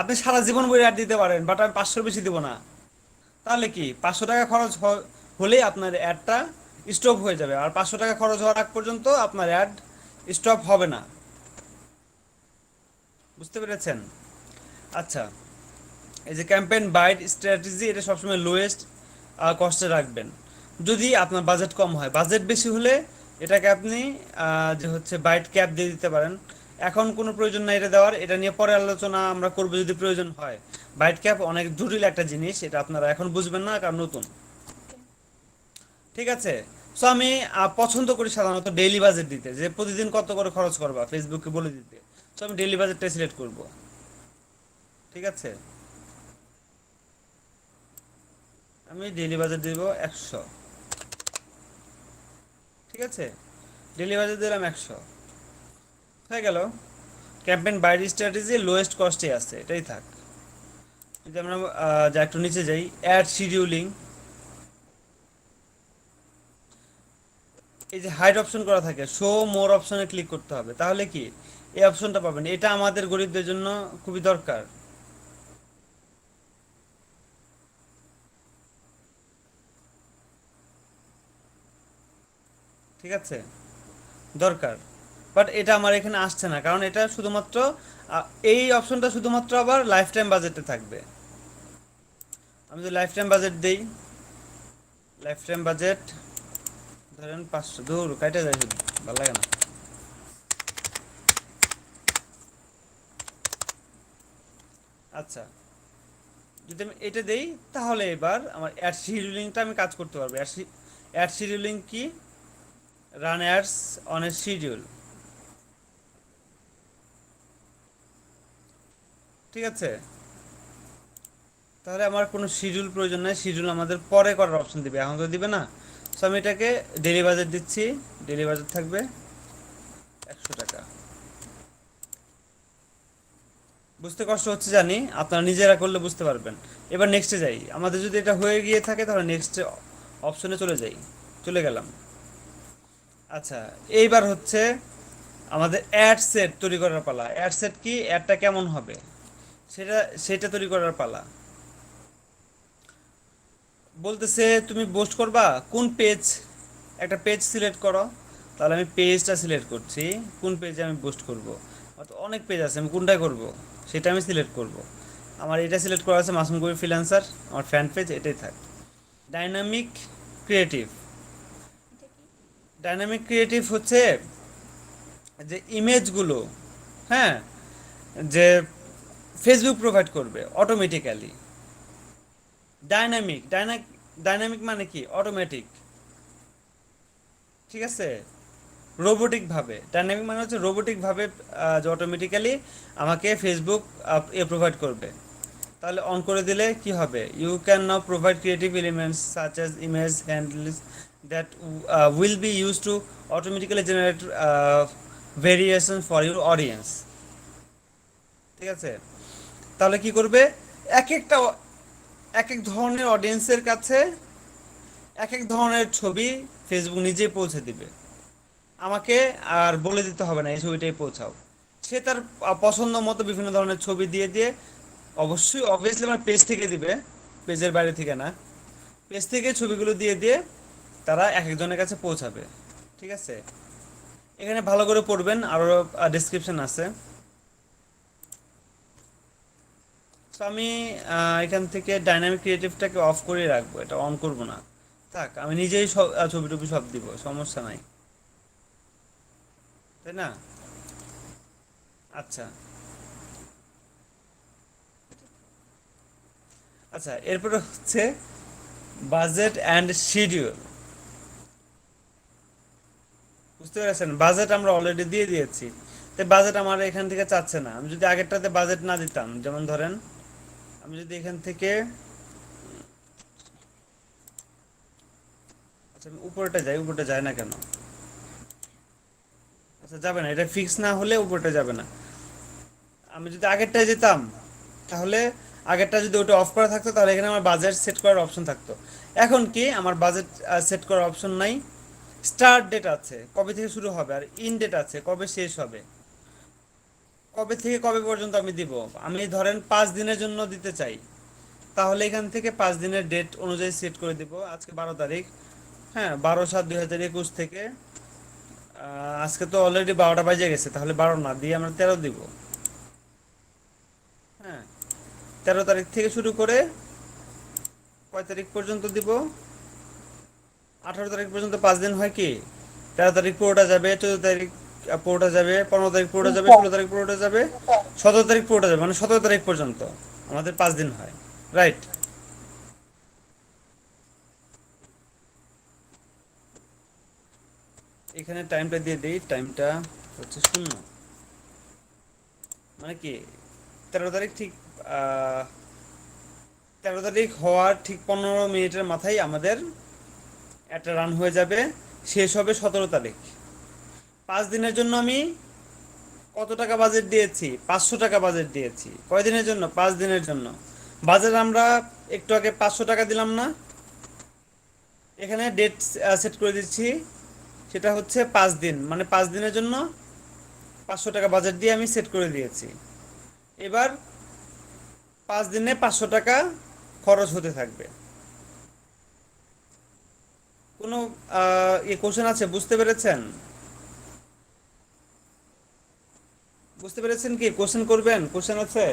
আপনি সারা জীবন বই অ্যাড দিতে পারেন, বাট আমি 500-র বেশি দিব না। তাহলে কি 500 টাকা খরচ হলেই আপনার অ্যাডটা স্টপ হয়ে যাবে, আর 500 টাকা খরচ হওয়ার আগ পর্যন্ত আপনার অ্যাড স্টপ হবে না। বুঝতে পেরেছেন? আচ্ছা, এই যে ক্যাম্পেইন বাইট স্ট্র্যাটেজি, এটা সবসময় লোয়েস্ট কস্টে রাখবেন। যদি আপনার বাজেট কম হয়, বাজেট বেশি হলে এটাকে আপনি যে হচ্ছে বাইট ক্যাপ দিয়ে দিতে পারেন। এখন কোনো প্রয়োজন নাই এটা দেওয়ার, এটা নিয়ে পরে আলোচনা আমরা করবো যদি প্রয়োজন হয়। বাইট ক্যাপ অনেক জটিল একটা জিনিস, এটা আপনারা এখন বুঝবেন না কারণ নতুন। ঠিক আছে। সো আমি পছন্দ করি সাধারণত ডেইলি বাজেট দিতে, যে প্রতিদিন কত করে খরচ করবা ফেসবুকে বলে দিতে। সো আমি ডেইলি বাজেটটা সিলেক্ট করব। ঠিক আছে, আমি ডেইলি বাজেট দিব 100। ঠিক আছে, ডেইলি বাজেট দিলাম 100, হয়ে গেল। ক্যাম্পেইন বাইট স্ট্র্যাটেজি লোয়েস্ট কস্টে আছে, এটাই থাক। যদি আমরা যা একটু নিচে যাই, অ্যাড শিডিউলিং, এই যে হাইড অপশন করা থাকে, শো মোর অপশনে ক্লিক করতে হবে, তাহলে কি এই অপশনটা পাবেন। এটা আমাদের গরিবদের জন্য খুবই দরকার। ঠিক আছে, দরকার। বাট এটা আমার এখানে আসছে না, কারণ এটা শুধুমাত্র এই অপশনটা শুধুমাত্র আবার লাইফ টাইম বাজেটে থাকবে। আমি যদি লাইফ টাইম বাজেট দেই, লাইফ টাইম বাজেট ধরেন 500, দূর কাইটে যায় শুধু, ভালো লাগে না। আচ্ছা, যদি আমি এটা দেই তাহলে এবার আমার অ্যাড শিডিউলিংটা আমি কাজ করতে পারবো। অ্যাড শিডিউলিং কি? Run ads on a schedule. ঠিক আছে, তাহলে আমার কোনো শিডিউল প্রয়োজন নাই, শিডিউল আমাদের পরে করার অপশন দিবে, এখন তো দিবে না। সো আমি এটাকে ডেলি বাজেট দিচ্ছি, ডেলি বাজেট থাকবে 100 টাকা। বুঝতে কষ্ট হচ্ছে জানি, আপনারা নিজেরা করলে বুঝতে পারবেন। এবার নেক্সটে যাই, আমাদের যদি এটা হয়ে গিয়ে থাকে তাহলে নেক্সট অপশনে চলে যাই, চলে গেলাম। আচ্ছা, এইবার হচ্ছে আমাদের অ্যাড সেট তৈরি করার পালা। অ্যাড সেট কি, অ্যাডটা কেমন হবে সেটা সেটা তৈরি করার পালা। বলতেছে তুমি পোস্ট করবা কোন পেজ, একটা পেজ সিলেক্ট করো। তাহলে আমি পেজটা সিলেক্ট করছি, কোন পেজে আমি পোস্ট করব। অনেক পেজ আছে, আমি কোনটায় করব সেটা আমি সিলেক্ট করব। আমার এটা সিলেক্ট করা আছে মাসুম কবির ফ্রিল্যান্সার, আমার ফ্যান পেজ, এটাই থাক। ডাইনামিক ক্রিয়েটিভ, ডাইনামিক ক্রিয়েটিভ হচ্ছে যে ইমেজগুলো, হ্যাঁ, যে ফেসবুক প্রোভাইড করবে অটোমেটিক্যালি। ডাইনামিক, ডাইনামিক মানে কি, অটোমেটিক। ঠিক আছে, রোবোটিক ভাবে, ডাইনামিক মানে হচ্ছে রোবোটিক ভাবে, যে অটোমেটিক্যালি আমাকে ফেসবুক প্রোভাইড করবে। তাহলে অন করে দিলে কি হবে, you can now provide creative elements such as image handles that will be use to automatically generate variation for your audience. ঠিক আছে, তাহলে কি করবে, এক একটা এক এক ধরনের অডিয়েন্সের কাছে এক এক ধরনের ছবি ফেসবুক নিজেই পৌঁছে দিবে। আমাকে আর বলে দিতে হবে না এই ছবিটাই পৌঁছাও। সে তার পছন্দ মতো বিভিন্ন ধরনের ছবি দিয়ে দিয়ে, অবশ্যই অবভিয়াসলি আমার পেজ থেকে দিবে, পেজের বাইরে থেকে না, পেজ থেকে ছবিগুলো দিয়ে দিয়ে তারা এক একজনের কাছে পৌঁছাবে। ঠিক আছে, এখানে ভালো করে পড়বেন, আরও ডেসক্রিপশন আছে। তো আমি এখান থেকে ডাইনামিক ক্রিয়েটিভটাকে অফ করে রাখবো, এটা অন করব না, থাক। আমি নিজেই সব ছবি টবি সব দিব, সমস্যা নাই, তাই না? আচ্ছা, আচ্ছা, এরপরে হচ্ছে বাজেট অ্যান্ড শিডিউল। বুঝতে পেরেছেন, বাজেট আমরা অলরেডি দিয়ে দিয়েছি, তাই বাজেট আমার এখান থেকে চাচ্ছে না। আমি যদি আগেরটাতে বাজেট না দিতাম, যেমন ধরেন আমি যদি এখান থেকে, আচ্ছা আমি উপরটা যাই, উপরটা যায় না কেন? আচ্ছা যাবে না, এটা ফিক্স না হলে উপরটা যাবে না। আমি যদি আগেরটায় যেতাম তাহলে, আগেরটা যদি ওটা অফ করা থাকতো তাহলে এখানে আমার বাজেট সেট করার অপশন থাকতো। এখন কি আমার বাজেট সেট করার অপশন নাই, স্টার্ট ডেট আছে কবে থেকে শুরু হবে, আর ইন ডেট আছে কবে শেষ হবে, কবে থেকে কবে পর্যন্ত আমি দিব। আমি ধরেন 5 দিনের জন্য দিতে চাই, তাহলে এখান থেকে 5 দিনের ডেট অনুযায়ী সেট করে দিব। আজকে 12 তারিখ, হ্যাঁ 12/7/2021 থেকে আজকে তো অলরেডি 12টা বাজে গেছে, তাহলে 12 না দিয়ে আমরা 13 দিব। হ্যাঁ, 13 তারিখ থেকে শুরু করে কয় তারিখ পর্যন্ত দিব, 18 তারিখ পর্যন্ত 5 দিন হয় কি, 13 তারিখ পুরোটা যাবে, 14 তারিখ পুরোটা যাবে, 15 তারিখ পুরোটা যাবে, 16 তারিখ পুরোটা যাবে, 17 তারিখ পুরোটা যাবে, মানে 17 তারিখ পর্যন্ত আমাদের 5 দিন হয়, রাইট? এখানে টাইমটা দিয়ে দিই, টাইমটা হচ্ছে 0, মানে কি 13 তারিখ ঠিক, আহ 13 তারিখ হওয়ার ঠিক 15 মিনিটের মাথায় আমাদের একটা রান হয়ে যাবে, শেষ হবে 17 তারিখ। 5 দিনের জন্য আমি কত টাকা বাজেট দিয়েছি? 500 টাকা বাজেট দিয়েছি। কয়দিনের জন্য? 5 দিনের জন্য। বাজেট আমরা একটু আগে 500 টাকা দিলাম না? এখানে ডেট সেট করে দিচ্ছি, সেটা হচ্ছে 5 দিন, মানে 5 দিনের জন্য 500 টাকা বাজেট দিয়ে আমি সেট করে দিয়েছি। এবার 5 দিনে 500 টাকা খরচ হতে থাকবে। কোনো কোশ্চেন আছে? বুঝতে পেরেছেন? বুঝতে পেরেছেন কি? কোশ্চেন করবেন? কোশ্চেন আছে?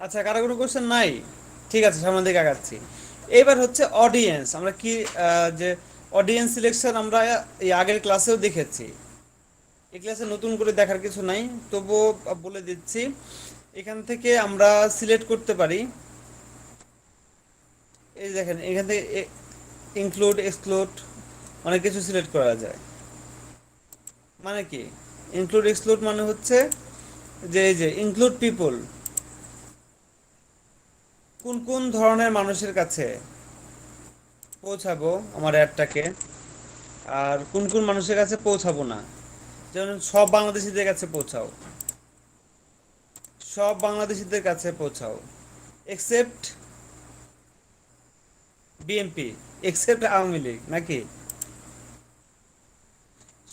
আচ্ছা, কারো কোনো কোশ্চেন নাই? ঠিক আছে, সামনের দিকে আগাচ্ছি। এবার হচ্ছে অডিয়েন্স। আমরা কি যে অডিয়েন্স সিলেকশন আমরা এই আগের ক্লাসেও দেখেছি, এই ক্লাসে নতুন করে দেখার কিছু নাই, তবুও বলে দিচ্ছি। এখান থেকে আমরা সিলেক্ট করতে পারি, এই দেখেন এখান থেকে ইনক্লুড, এক্সক্লুড, অনেক কিছু সিলেক্ট করা যায়। মানে কি ইনক্লুড এক্সক্লুড মানে হচ্ছে যে এই যে ইনক্লুড পিপল, কোন কোন ধরনের মানুষের কাছে পৌঁছাবো আমার অ্যাডটাকে, আর কোন কোন মানুষের কাছে পৌঁছাবো না। যেমন সব বাংলাদেশিদের কাছে পৌঁছাও, সব বাংলাদেশিদের কাছে পৌঁছাও, except BNP, except Awami League, নাকি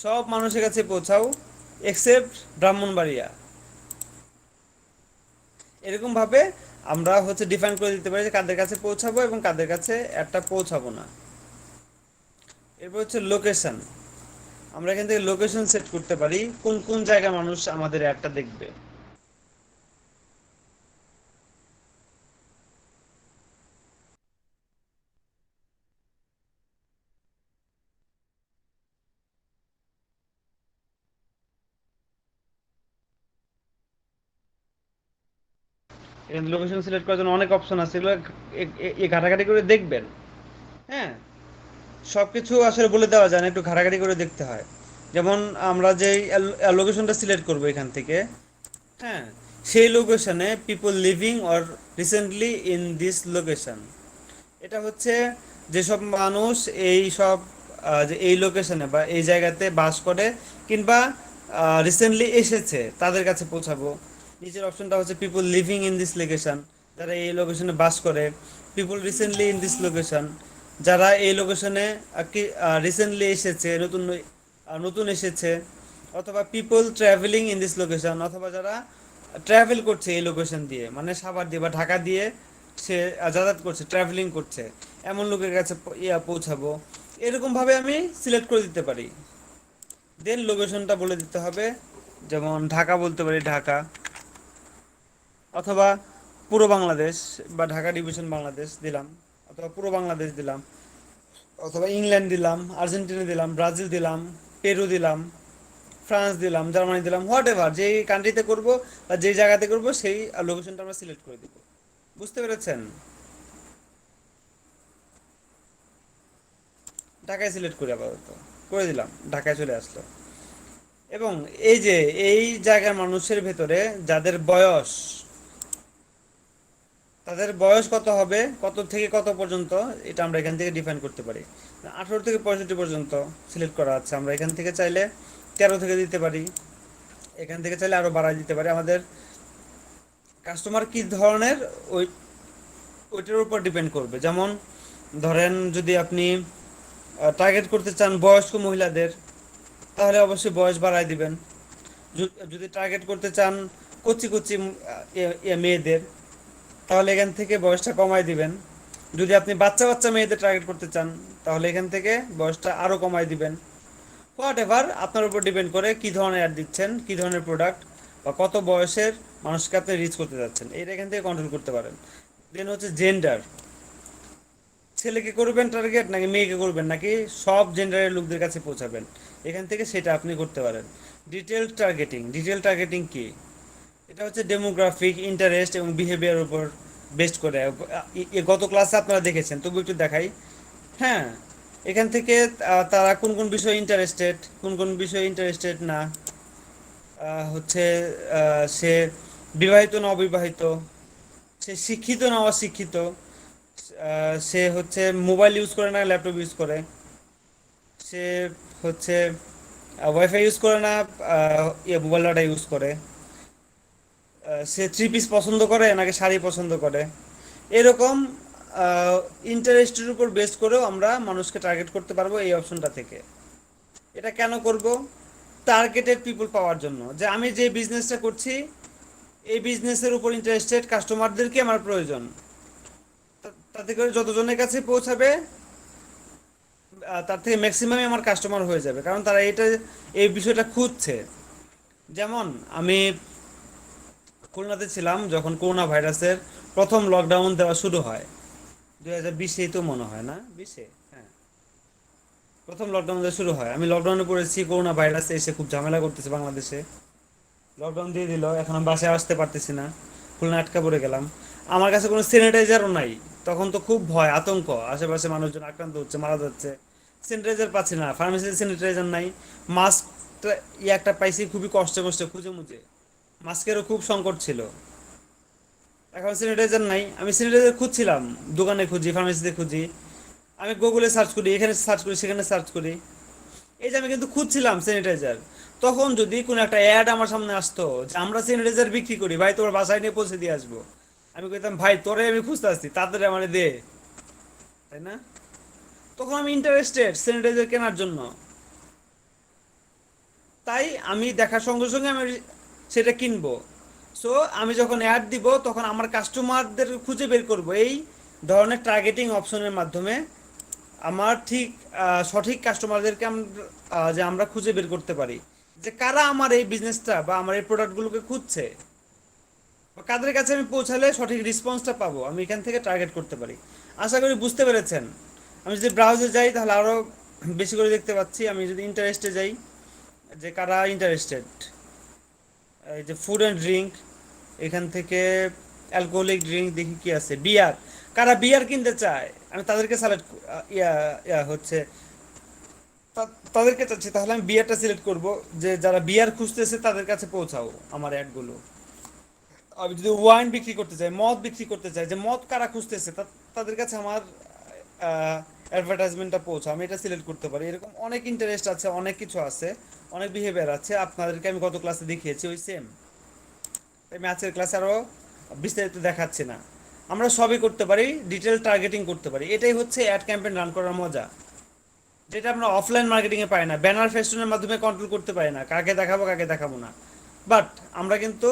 সব মানুষের কাছে পৌঁছাও এক্সেপ্ট ব্রাহ্মণবাড়িয়া। এরকম ভাবে আমরা হচ্ছে ডিফাইন করে দিতে পারি যে কাদের কাছে পৌঁছাবো এবং কাদের কাছে একটা পৌঁছাবো না। এরপর হচ্ছে লোকেশন। আমরা এখান থেকে লোকেশন সেট করতে পারি, কোন কোন জায়গায় মানুষ আমাদের অ্যাডটা দেখবে। এখানে লোকেশন সিলেক্ট করার জন্য অনেক অপশন আছে, এগুলো ঘাটাঘাটি করে দেখবেন। হ্যাঁ, সবকিছু আসলে বলে দেওয়া যায় না, একটু ঘাটাঘাটি করে দেখতে হয়। যেমন আমরা যে লোকেশনটা সিলেক্ট করব এখান থেকে, হ্যাঁ, সেই লোকেশনে people living or recently in this location, এটা হচ্ছে যেসব মানুষ এই সব যে এই লোকেশনে বা এই জায়গাতে বাস করে কিংবা রিসেন্টলি এসেছে তাদের কাছে পৌঁছাবো। নিচের অপশনটা হচ্ছে people living in this location, যারা এই লোকেশনে বাস করে। People recently in this location, যারা এই লোকেশনে রিসেন্টলি এসেছে, নতুন নতুন এসেছে। অথবা people travelling in this location, অথবা যারা ট্রাভেল করছে এই লোকেশন দিয়ে, মানে সাভার দিয়ে বা ঢাকা দিয়ে সে যাতায়াত করছে, ট্রাভেলিং করছে, এমন লোকের কাছে পৌঁছাবো। এরকম ভাবে আমি সিলেক্ট করে দিতে পারি। দেন লোকেশনটা বলে দিতে হবে, যেমন ঢাকা বলতে পারি, ঢাকা, অথবা পুরো বাংলাদেশ বা ঢাকা ডিভিশন বাংলাদেশ দিলাম, অথবা পুরো বাংলাদেশ দিলাম, অথবা ইংল্যান্ড দিলাম, আর্জেন্টিনা দিলাম, ব্রাজিল দিলাম, পেরু দিলাম, ফ্রান্স দিলাম, জার্মানি দিলাম, হোয়াট এভার যেই কান্ট্রিতে করব বা যেই জায়গাতে করব সেই লোকেশনটা আমরা সিলেক্ট করে দিব। বুঝতে পেরেছেন? ঢাকায় সিলেক্ট করি, আপাতত করে দিলাম, ঢাকায় চলে আসলো। এবং এই যে এই জায়গার মানুষের ভেতরে যাদের বয়স, তাদের বয়স কত হবে, কত থেকে কত পর্যন্ত, এটা আমরা এখান থেকে ডিফাইন করতে পারি। 18 থেকে 65 পর্যন্ত সিলেক্ট করা আছে, আমরা এখান থেকে চাইলে 13 থেকে দিতে পারি, এখান থেকে চাইলে আরো বাড়ায় দিতে পারি। আমাদের কাস্টমার কি ধরনের ওই ওইটার উপর ডিপেন্ড করবে। যেমন ধরেন যদি আপনি টার্গেট করতে চান বয়স্ক মহিলাদের, তাহলে অবশ্যই বয়স বাড়ায় দিবেন। যদি টার্গেট করতে চান কচি কচি মেয়েদের, তাহলে এখান থেকে বয়সটা কমায় দিবেন। যদি আপনি বাচ্চা বাচ্চা মেয়েদের টার্গেট করতে চান, তাহলে এখান থেকে বয়সটা আরও কমায় দিবেন। হোয়াট এভার, আপনার উপর ডিপেন্ড করে কী ধরনের অ্যাড দিচ্ছেন, কী ধরনের প্রোডাক্ট বা কত বয়সের মানুষকে আপনি রিচ করতে যাচ্ছেন, এটা এখান থেকে কন্ট্রোল করতে পারেন। দেন হচ্ছে জেন্ডার, ছেলেকে করবেন টার্গেট নাকি মেয়েকে করবেন, নাকি সব জেন্ডারের লোকদের কাছে পৌঁছাবেন, এখান থেকে সেটা আপনি করতে পারেন। ডিটেল টার্গেটিং কি? এটা হচ্ছে ডেমোগ্রাফিক, ইন্টারেস্ট এবং বিহেভিয়ার উপর বেস্ট করে। গত ক্লাসে আপনারা দেখেছেন, তবু একটু দেখাই। হ্যাঁ, এখান থেকে তারা কোন কোন বিষয়ে ইন্টারেস্টেড, কোন কোন বিষয়ে ইন্টারেস্টেড না, হচ্ছে সে বিবাহিত না অবিবাহিত, সে শিক্ষিত না অশিক্ষিত, সে হচ্ছে মোবাইল ইউজ করে না ল্যাপটপ ইউজ করে, সে হচ্ছে ওয়াইফাই ইউজ করে না মোবাইল ডাটা ইউজ করে, সে থ্রি পিস পছন্দ করে নাকি শাড়ি পছন্দ করে। এরকম ইন্টারেস্টের উপর বেস করেও আমরা মানুষকে টার্গেট করতে পারবো এই অপশনটা থেকে। এটা কেন করব? টার্গেটেড পিপল পাওয়ার জন্য, যে আমি যে বিজনেসটা করছি এই বিজনেসের উপর ইন্টারেস্টেড কাস্টমারদেরকে আমার প্রয়োজন। তাতে করে যতজনের কাছে পৌঁছাবে তার থেকে ম্যাক্সিমামই আমার কাস্টমার হয়ে যাবে, কারণ তারা এই বিষয়টা খুঁজছে। যেমন আমি খুলনাতে ছিলাম যখন করোনা ভাইরাসের প্রথম লকডাউন দেওয়া শুরু হয়, 2020-এই তো মনে হয়, না 20-এ, হ্যাঁ প্রথম লকডাউন দেওয়া শুরু হয়। আমি লকডাউনে পড়েছি, করোনা ভাইরাস এসে খুব ঝামেলা করতেছে বাংলাদেশে, লকডাউন দিয়ে দিল, এখন আমি বাসায় আসতে পারতেছি না, খুলনা আটকা পড়ে গেলাম। আমার কাছে কোনো স্যানিটাইজারও নাই, তখন তো খুব ভয় আতঙ্ক, আশেপাশে মানুষজন আক্রান্ত হচ্ছে, মারা যাচ্ছে, স্যানিটাইজার পাচ্ছি না, ফার্মেসিতে স্যানিটাইজার নাই, মাস্ক একটা পাইছি খুবই কষ্টে কষ্টে খুঁজে মুজে, মাস্কেরও খুব সংকট ছিল। এখন স্যানিটাইজার নাই, আমি স্যানিটাইজার খুঁজছিলাম, দোকানে খুঁজি, ফার্মেসিতে খুঁজি, আমি গুগলে সার্চ করি, এখানে সার্চ করি, সেখানে সার্চ করি, এই যে আমি কিন্তু খুঁজছিলাম স্যানিটাইজার। তখন যদি কোনো একটা অ্যাড আমার সামনে আসতো যে আমরা স্যানিটাইজার বিক্রি করি, ভাই তোমার বাসায় নিয়ে পৌঁছে দিয়ে আসবো, আমি কইতাম ভাই তোরে আমি খুঁজতে আসছি, তাড়াতাড়ি আমার দে, তাই না? তখন আমি ইন্টারেস্টেড স্যানিটাইজার কেনার জন্য, তাই আমি দেখার সঙ্গে সঙ্গে আমি সেটা কিনবো। সো আমি যখন অ্যাড দিব তখন আমার কাস্টমারদের খুঁজে বের করব এই ধরনের টার্গেটিং অপশনের মাধ্যমে। আমার ঠিক সঠিক কাস্টমারদেরকে যে আমরা খুঁজে বের করতে পারি যে কারা আমার এই বিজনেসটা বা আমার এই প্রোডাক্টগুলোকে খুঁজছে, বা কাদের কাছে আমি পৌঁছালে সঠিক রেসপন্সটা পাবো, আমি এখান থেকে টার্গেট করতে পারি। আশা করি বুঝতে পেরেছেন। আমি যদি ব্রাউজে যাই তাহলে আরও বেশি করে দেখতে পাচ্ছি। আমি যদি ইন্টারেস্টে যাই, যে কারা ইন্টারেস্টেড, এই যে ফুড অ্যান্ড ড্রিঙ্ক, এখান থেকে অ্যালকোহলিক ড্রিঙ্ক দেখি কি আছে, বিয়ার, কারা বিয়ার কিনতে চায় আমি তাদেরকে সিলেক্ট হচ্ছে তাদেরকে চাচ্ছি, তাহলে আমি বিয়ারটা সিলেক্ট করব, যে যারা বিয়ার খুঁজতেছে তাদের কাছে পৌঁছাও আমার অ্যাডগুলো। আমি যদি ওয়াইন বিক্রি করতে চাই, মদ বিক্রি করতে চাই, যে মদ কারা খুঁজতেছে তাদের কাছে আমার অ্যাডভার্টাইজমেন্টটা পৌঁছাও, আমি এটা সিলেক্ট করতে পারি। এরকম অনেক ইন্টারেস্ট আছে, অনেক কিছু আছে, অনেক বিহেভিয়ার আছে, আপনাদেরকে আমি গত ক্লাসে দেখিয়েছি ওই সেম। আমি আজকের ক্লাসে আরও বিস্তারিত দেখাচ্ছি না। আমরা সবই করতে পারি, ডিটেল টার্গেটিং করতে পারি, এটাই হচ্ছে অ্যাড ক্যাম্পেইন রান করার মজা, যেটা আমরা অফলাইন মার্কেটিংয়ে পাই না। ব্যানার ফেস্টুনের মাধ্যমে কন্ট্রোল করতে পারি না কাকে দেখাবো কাকে দেখাবো না, বাট আমরা কিন্তু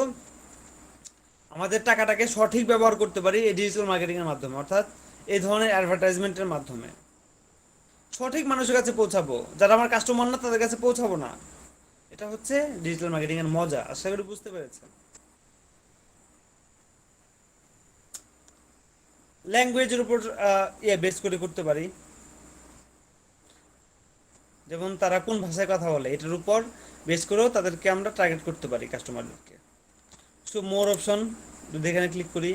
আমাদের টাকাটাকে সঠিক ব্যবহার করতে পারি এই ডিজিটাল মার্কেটিংয়ের মাধ্যমে, অর্থাৎ এই ধরনের অ্যাডভার্টাইজমেন্টের মাধ্যমে সঠিক মানুষের কাছে পৌঁছাবো, যারা আমার কাস্টমার না তাদের কাছে পৌঁছাবো না। এটা হচ্ছে ডিজিটাল মার্কেটিংয়ের মজা, আশা করি বুঝতে পেরেছেন। ল্যাঙ্গুয়েজের উপর বেস করে করতে পারি, যেমন তারা কোন ভাষায় কথা বলে এটার উপর বেস করেও তাদেরকে আমরা টার্গেট করতে পারি কাস্টমারদেরকে। সো মোর অপশন যদি এখানে ক্লিক করি,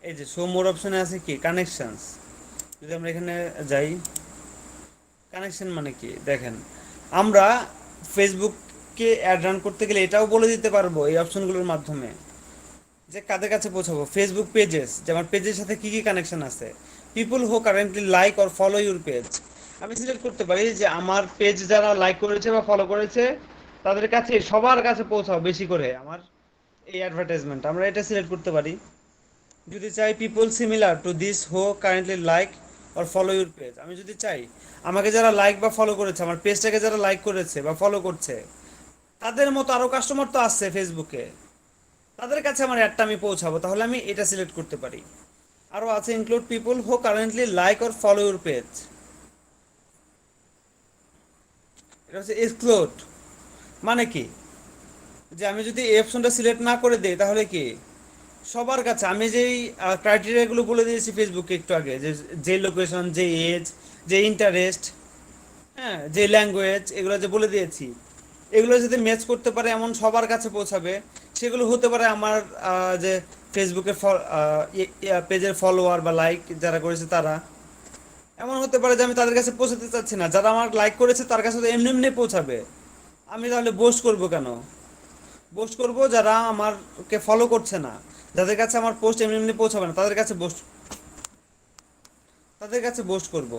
এই যে শো মোর অপশনে আছে কি কানেকশনস। যদি আমরা এখানে যাই, কানেকশন মানে কি দেখেন, আমরা ফেসবুককে অ্যাড রান করতে গেলে এটাও বলে দিতে পারবো এই অপশনগুলোর মাধ্যমে যে কাদের কাছে পৌঁছাবো। ফেসবুক পেজেস, যে আমার পেজের সাথে কি কি কানেকশন আছে, people who currently like or follow your page. আমি সিলেক্ট করতে পারি যে আমার পেজ যারা লাইক করেছে বা ফলো করেছে তাদের কাছে, সবার কাছে পৌঁছাও বেশি করে আমার এই অ্যাডভার্টাইজমেন্ট, আমরা এটা সিলেক্ট করতে পারি। যদি চাই people similar to this who currently like or follow your page, আমি যদি চাই আমাকে যারা লাইক বা ফলো করেছে, আমার পেজটাকে যারা লাইক করেছে বা ফলো করছে তাদের মতো আরও কাস্টমার তো আসছে ফেসবুকে, তাদের কাছে আমার অ্যাডটা আমি পৌঁছাবো, তাহলে আমি এটা সিলেক্ট করতে পারি। আরও আছে include people who currently like or follow your page. এটা হচ্ছে এক্সক্লুড, মানে কি, যে আমি যদি এই অপশনটা সিলেক্ট না করে দিই তাহলে কি সবার কাছে আমি যেই ক্রাইটেরিয়াগুলো বলে দিয়েছি ফেসবুকে একটু আগে, যে যে লোকেশন, যে এজ, যে ইন্টারেস্ট, হ্যাঁ, যে ল্যাঙ্গুয়েজ, এগুলো যে বলে দিয়েছি, এগুলো যদি ম্যাচ করতে পারে এমন সবার কাছে পৌঁছাবে। সেগুলো হতে পারে আমার যে ফেসবুকের পেজের ফলোয়ার বা লাইক যারা করেছে তারা। এমন হতে পারে যে আমি তাদের কাছে পৌঁছাতে চাচ্ছি না, যারা আমার লাইক করেছে তার কাছে তো এমনি এমনি পৌঁছাবে, আমি তাহলে বোস্ট করব কেন? পোস্ট করব যারা আমারকে ফলো করছে না, যাদের কাছে আমার পোস্ট এমনি এমনি পৌঁছাবে না, তাদের কাছে পোস্ট করব।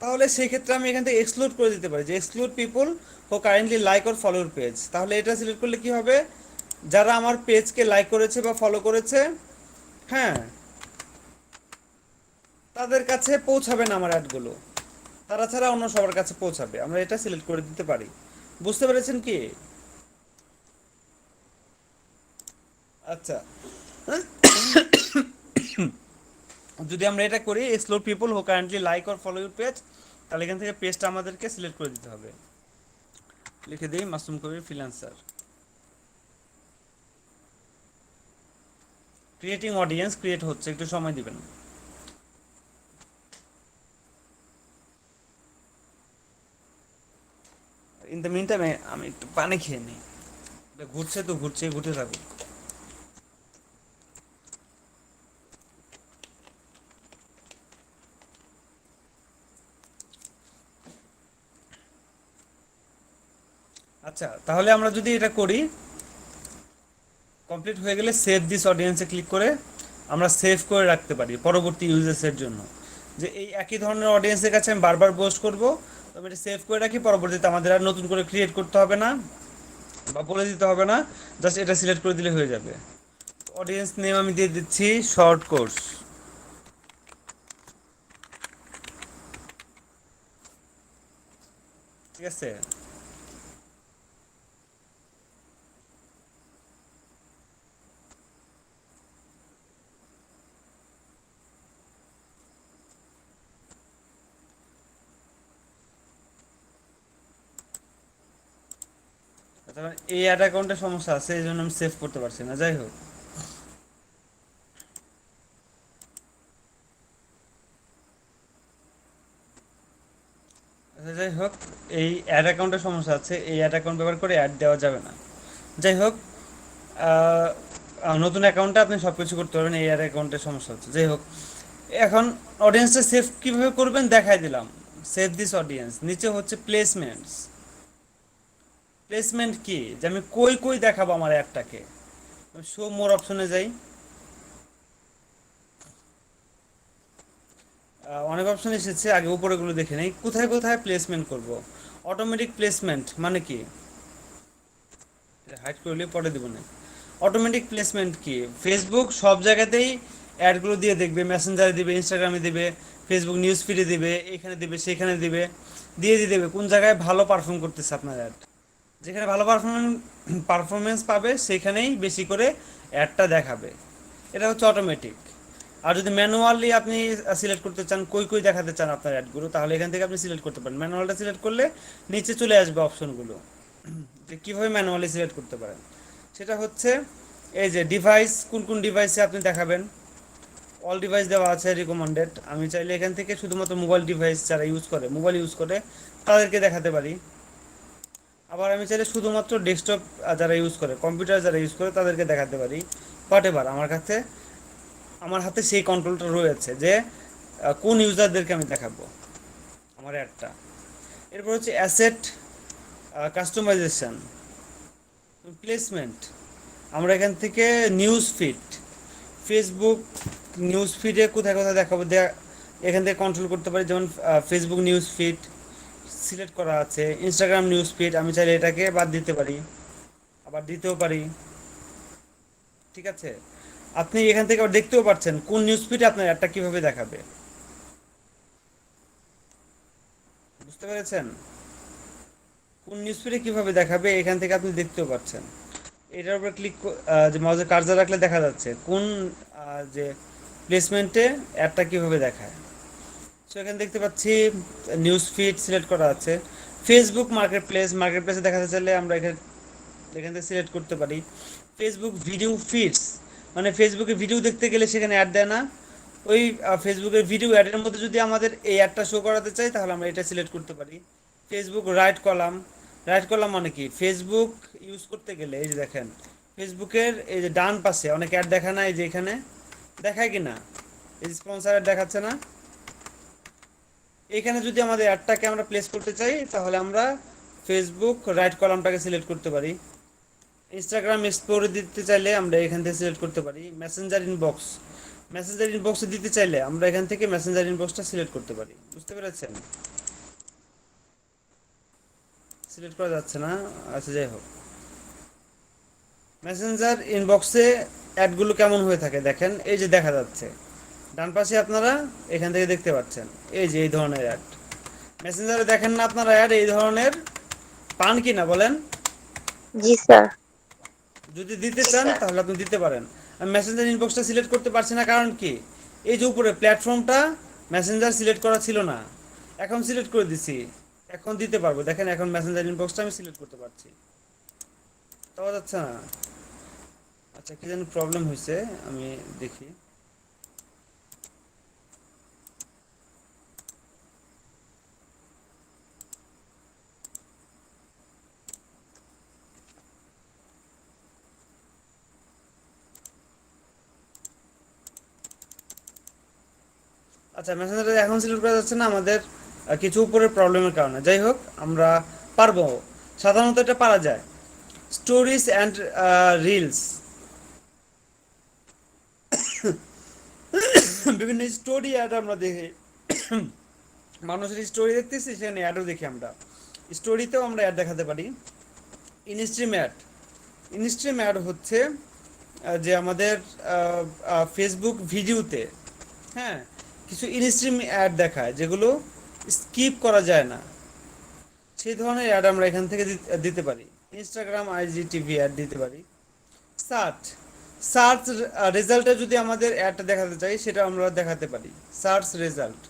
তাহলে সেই ক্ষেত্রে আমি এখান থেকে এক্সক্লুড করে দিতে পারি যে exclude people who currently like or ফলোর page. তাহলে এটা সিলেক্ট করলে কি হবে, যারা আমার পেজকে লাইক করেছে বা ফলো করেছে, হ্যাঁ, তাদের কাছে পৌঁছাবে না আমার অ্যাডগুলো, তারা ছাড়া অন্য সবার কাছে পৌঁছাবে। আমরা এটা সিলেক্ট করে দিতে পারি। বুঝতে পেরেছেন কি? আচ্ছা, যদি আমরা এটা করি explore people who currently like or follow your page, তাহলে এখান থেকে পেজটা আমাদেরকে সিলেক্ট করে দিতে হবে। লিখে দিই মাসুম কবির ফ্রিল্যান্সার। ক্রিয়েটিং অডিয়েন্স ক্রিয়েট হচ্ছে, একটু সময় দিবেন। ইন দ্য মিন টাইমে আমি একটু পানি খেয়ে নিই। এটা ঘুরছে তো ঘুরছে, ঘুরতে থাকুক। আচ্ছা, তাহলে আমরা যদি এটা করি, কমপ্লিট হয়ে গেলে সেভ দিস অডিয়েন্সে ক্লিক করে আমরা সেভ করে রাখতে পারি পরবর্তী ইউজেসের জন্য, যে এই একই ধরনের অডিয়েন্সের কাছে আমি বারবার পোস্ট করব। তো আমি এটা সেভ করে রাখি, পরবর্তীতে আমাদের আর নতুন করে ক্রিয়েট করতে হবে না বা বলে দিতে হবে না, জাস্ট এটা সিলেক্ট করে দিলে হয়ে যাবে। অডিয়েন্স নেম আমি দিয়ে দিচ্ছি শর্ট কোর্স। ঠিক আছে, তারপর এই অ্যাড অ্যাকাউন্টে সমস্যা আছে, এই জন্য আমি সেভ করতে পারছি না। যাই হোক, যাই হোক, এই অ্যাড অ্যাকাউন্টের সমস্যা আছে, এই অ্যাড অ্যাকাউন্ট ব্যবহার করে অ্যাড দেওয়া যাবে না। যাই হোক, আহ, নতুন অ্যাকাউন্টে আপনি সব কিছু করতে পারবেন, এই অ্যাড অ্যাকাউন্টের সমস্যা হচ্ছে। যাই হোক, এখন অডিয়েন্সটা সেভ কীভাবে করবেন দেখাই দিলাম। সেভ দিস অডিয়েন্স, নিচে হচ্ছে প্লেসমেন্টস। প্লেসমেন্ট কি, যে আমি কই কই দেখাবো আমার অ্যাডটাকে। শো মোর অপশনে যাই, অনেক অপশন এসেছে, আগে উপরেগুলো দেখে নেই কোথায় কোথায় প্লেসমেন্ট করব। অটোমেটিক প্লেসমেন্ট মানে কি, হাইড করলে পরে দেবো না। অটোমেটিক প্লেসমেন্ট কি, ফেসবুক সব জায়গাতেই অ্যাডগুলো দিয়ে দেখবে, মেসেঞ্জারে দিবে, ইনস্টাগ্রামে দিবে, ফেসবুক নিউজ ফিডে দিবে, এখানে দিবে, সেখানে দিবে, দিয়ে দেবে কোন জায়গায় ভালো পারফর্ম করতেছে আপনার অ্যাড। যেখানে ভালো পারফরমেন্স পাবে সেখানেই বেশি করে অ্যাডটা দেখাবে। এটা হচ্ছে অটোমেটিক। আর যদি ম্যানুয়ালি আপনি সিলেক্ট করতে চান, কই কই দেখাতে চান আপনার অ্যাডগুলো, তাহলে এখান থেকে আপনি সিলেক্ট করতে পারেন। ম্যানুয়ালটা সিলেক্ট করলে নিচে চলে আসবে অপশনগুলো, যে কীভাবে ম্যানুয়ালি সিলেক্ট করতে পারেন। সেটা হচ্ছে এই যে ডিভাইস, কোন কোন ডিভাইসে আপনি দেখাবেন, অল ডিভাইস দেওয়া আছে রিকমেন্ডেড। আমি চাইলে এখান থেকে শুধুমাত্র মোবাইল ডিভাইস যারা মোবাইল ইউজ করে তাদেরকে দেখাতে পারি। আবার আমি চাইলে শুধুমাত্র ডেস্কটপ যারা ইউজ করে, কম্পিউটার যারা ইউজ করে তাদেরকে দেখাতে পারি। হোয়াট এভার, আমার হাতে সেই কন্ট্রোলটা রয়েছে যে কোন ইউজারদেরকে আমি দেখাবো আমার অ্যাডটা। এরপর হচ্ছে অ্যাসেট কাস্টমাইজেশন, প্লেসমেন্ট। আমরা এখান থেকে নিউজ ফিড, ফেসবুক নিউজ ফিডে কোথায় কোথায় দেখাবো এখান থেকে কন্ট্রোল করতে পারি, যেমন ফেসবুক নিউজ ফিড সিলেক্ট করা আছে, ইনস্টাগ্রাম নিউজ ফিড আমি চাইলে এটাকে বাদ দিতে পারি, আবার দিতেও পারি। ঠিক আছে, আপনি এখান থেকে আবার দেখতেও পাচ্ছেন কোন নিউজ ফিডে আপনার অ্যাডটা কিভাবে দেখাবে। বুঝতে পেরেছেন? কোন নিউজ ফিডে কিভাবে দেখাবে এখান থেকে আপনি দেখতেও পাচ্ছেন। এটার উপর যে মাউসের কার্সার রাখলে দেখা যাচ্ছে কোন যে প্লেসমেন্টে অ্যাডটা কিভাবে দেখায়। সো এখানে দেখতে পাচ্ছি নিউজ ফিড সিলেক্ট করা আছে। ফেসবুক মার্কেট প্লেসে দেখাতে চাইলে আমরা এখান থেকে সিলেক্ট করতে পারি। ফেসবুক ভিডিও ফিডস, মানে ফেসবুকে ভিডিও দেখতে গেলে সেখানে অ্যাড দেয় না, ওই ফেসবুকের ভিডিও অ্যাডের মধ্যে যদি আমাদের এই অ্যাডটা শো করাতে চাই তাহলে আমরা এটা সিলেক্ট করতে পারি। ফেসবুক রাইট কলাম মানে কি, ফেসবুক ইউজ করতে গেলে এই যে দেখেন ফেসবুকের এই যে ডান পাশে অনেক অ্যাড দেখায় না, এই যে এখানে দেখায় কি না, এই যে স্পন্সর অ্যাড দেখাচ্ছে না, এখানে যদি আমাদের অ্যাডটাকে আমরা প্লেস করতে চাই তাহলে আমরা ফেসবুক রাইট কলামটাকে সিলেক্ট করতে পারি। ইনস্টাগ্রাম এক্সপ্লোরে দিতে চাইলে আমরা এখান থেকে সিলেক্ট করতে পারি। মেসেঞ্জার ইনবক্সে দিতে চাইলে আমরা এখান থেকে মেসেঞ্জার ইনবক্সটা সিলেক্ট করতে পারি। বুঝতে পেরেছেন? সিলেক্ট করা যাচ্ছে না, আচ্ছা যাই হোক। মেসেঞ্জার ইনবক্সে অ্যাডগুলো কেমন হয়ে থাকে দেখেন, এই যে দেখা যাচ্ছে ডান পাশে, আপনারা এখান থেকে দেখতে পাচ্ছেন এই যে এই ধরনের অ্যাড। মেসেঞ্জারে দেখেন না আপনারা অ্যাড এই ধরনের পান কি না বলেন? জি স্যার। যদি দিতে চান তাহলে আপনি দিতে পারেন। আমি মেসেঞ্জার ইনবক্সটা সিলেক্ট করতে পারছি না, কারণ কি, এই যে উপরে প্ল্যাটফর্মটা মেসেঞ্জার সিলেক্ট করা ছিল না, এখন সিলেক্ট করে দিছি, এখন দিতে পারবো। দেখেন এখন মেসেঞ্জার ইনবক্সটা আমি সিলেক্ট করতে পারছি। পাওয়া যাচ্ছে না, আচ্ছা কি জানি প্রবলেম হয়েছে, আমি দেখি। আচ্ছা মেসেঞ্জারে এখন সিলেক্ট করা যাচ্ছে না আমাদের কিছু উপরের প্রবলেমের কারণে। যাই হোক, আমরা পারবো, সাধারণত এটা পারা যায়। স্টোরিজ অ্যান্ড রিলস, বিভিন্ন স্টোরি অ্যাড আমরা দেখি, মানুষের স্টোরি দেখতেছি সেখানে অ্যাডও দেখি আমরা। স্টোরিতেও আমরা অ্যাড দেখাতে পারি। ইনস্ট্রিম অ্যাড হচ্ছে যে আমাদের ফেসবুক ভিডিওতে, হ্যাঁ, কিছু ইনস্ট্রিম অ্যাড দেখায় যেগুলো স্কিপ করা যায় না, সেই ধরনের অ্যাড আমরা এখান থেকে দিতে পারি। ইনস্টাগ্রাম আইজিটিভি অ্যাড দিতে পারি। সার্চ সার্চ রেজাল্টে যদি আমাদের অ্যাডটা দেখাতে চাই সেটা আমরা দেখাতে পারি, সার্চ রেজাল্ট।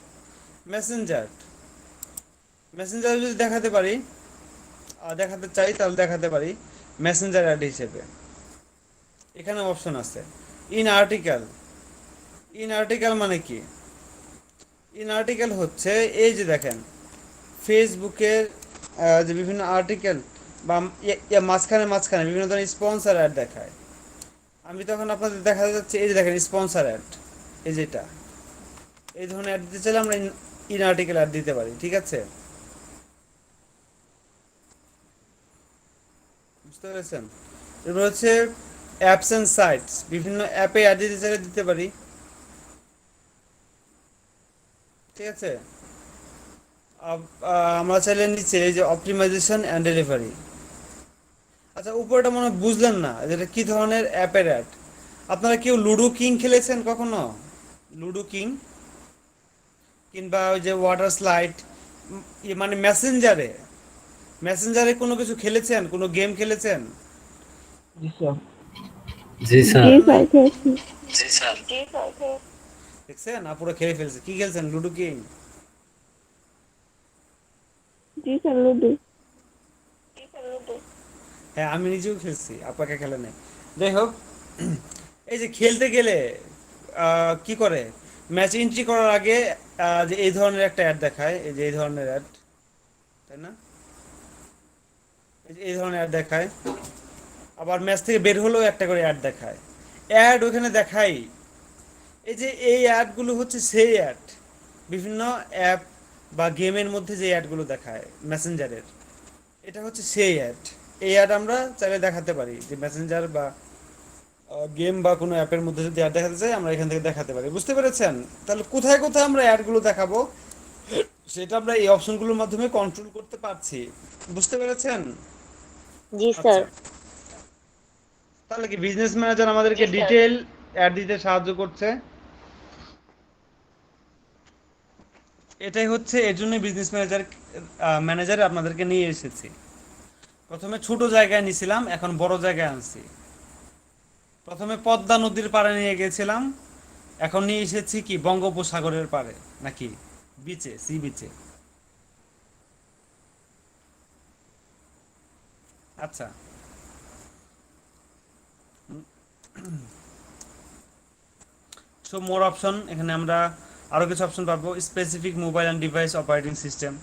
মেসেঞ্জার মেসেঞ্জার যদি দেখাতে পারি, দেখাতে চাই তাহলে দেখাতে পারি মেসেঞ্জার অ্যাড হিসেবে। এখানে অপশন আছে। ইন আর্টিকেল মানে কি, ইন আর্টিকেল হচ্ছে এই যে দেখেন ফেসবুকের যে বিভিন্ন আর্টিকেল বা মাঝখানে বিভিন্ন ধরনের স্পন্সর অ্যাড দেখায়। আমি তখন আপনাদের দেখা যাচ্ছে এই যে দেখেন স্পন্সর অ্যাড, এই যেটা, এই ধরনের অ্যাড দিতে চাইলে আমরা ইন আর্টিকেল অ্যাড দিতে পারি। ঠিক আছে, বুঝতে পেরেছেন? এবার হচ্ছে অ্যাপস অ্যান্ড সাইটস, বিভিন্ন অ্যাপে অ্যাড দিতে চাইলে দিতে পারি। ঠিক আছে, আমরা চাইলে নিচে এই যে অপটিমাইজেশন অ্যান্ড ডেলিভারি। আচ্ছা উপরটা মনে হয় বুঝলেন না যেটা কি ধরনের অ্যাপের অ্যাড। আপনারা কেউ লুডো কিং খেলেছেন কখনো? লুডো কিং কিংবা ওই যে ওয়াটার স্লাইড, মানে মেসেঞ্জারে কোনো কিছু খেলেছেন, কোনো গেম খেলেছেন? জি স্যার। জি স্যার। জি স্যার খেয়েছি। দেখছেন আপুরা খেলে ফেলছে। কি খেলছেন? Ludo King? জি স্যার লুডো। হ্যাঁ আমি নিজেও খেলছি, আপনাকে খেলে নাই। যাই হোক, এই যে খেলতে গেলে কি করে, ম্যাচ এন্ট্রি করার আগে যে এই ধরনের একটা অ্যাড দেখায়, এই যে এই ধরনের অ্যাড, তাই না? এই যে এই ধরনের অ্যাড দেখায়, আবার ম্যাচ থেকে বের হলেও একটা করে অ্যাড দেখায়। অ্যাড ওখানে দেখাই, এই যে এই অ্যাডগুলো হচ্ছে সেই অ্যাড বিভিন্ন অ্যাপ বা গেমের মধ্যে যে অ্যাডগুলো দেখায় মেসেঞ্জারের, এটা হচ্ছে সেই অ্যাড। এই অ্যাড আমরা চাইলে দেখাতে পারি যে মেসেঞ্জার বা গেম বা কোনো অ্যাপের মধ্যে যদি অ্যাড দেখাতে চাই আমরা এখান থেকে দেখাতে পারি, বুঝতে পেরেছেন? তাহলে কোথায় কোথায় আমরা অ্যাডগুলো দেখাবো সেটা আমরা এই অপশনগুলোর মাধ্যমে কন্ট্রোল করতে পারছি, বুঝতে পেরেছেন? জি স্যার। আচ্ছা, তাহলে কি বিজনেস ম্যানেজার আমাদেরকে ডিটেল অ্যাড দিতে সাহায্য করছে? এটাই হচ্ছে, এর জন্য বিজনেস ম্যানেজার আপনাদেরকে নিয়ে এসেছি। প্রথমে ছোট জায়গায় নিছিলাম, এখন বড় জায়গায় আনছি। প্রথমে পদ্মা নদীর পাড়ে নিয়ে গেছিলাম, এখন নিয়ে এসেছি কি বঙ্গোপসাগরের পাড়ে, নাকি বিচে, সি বিচে। আচ্ছা, সো মোর অপশন, এখানে আমরা আরো কিছু অপশন পাবো। Specific mobile and device operating system.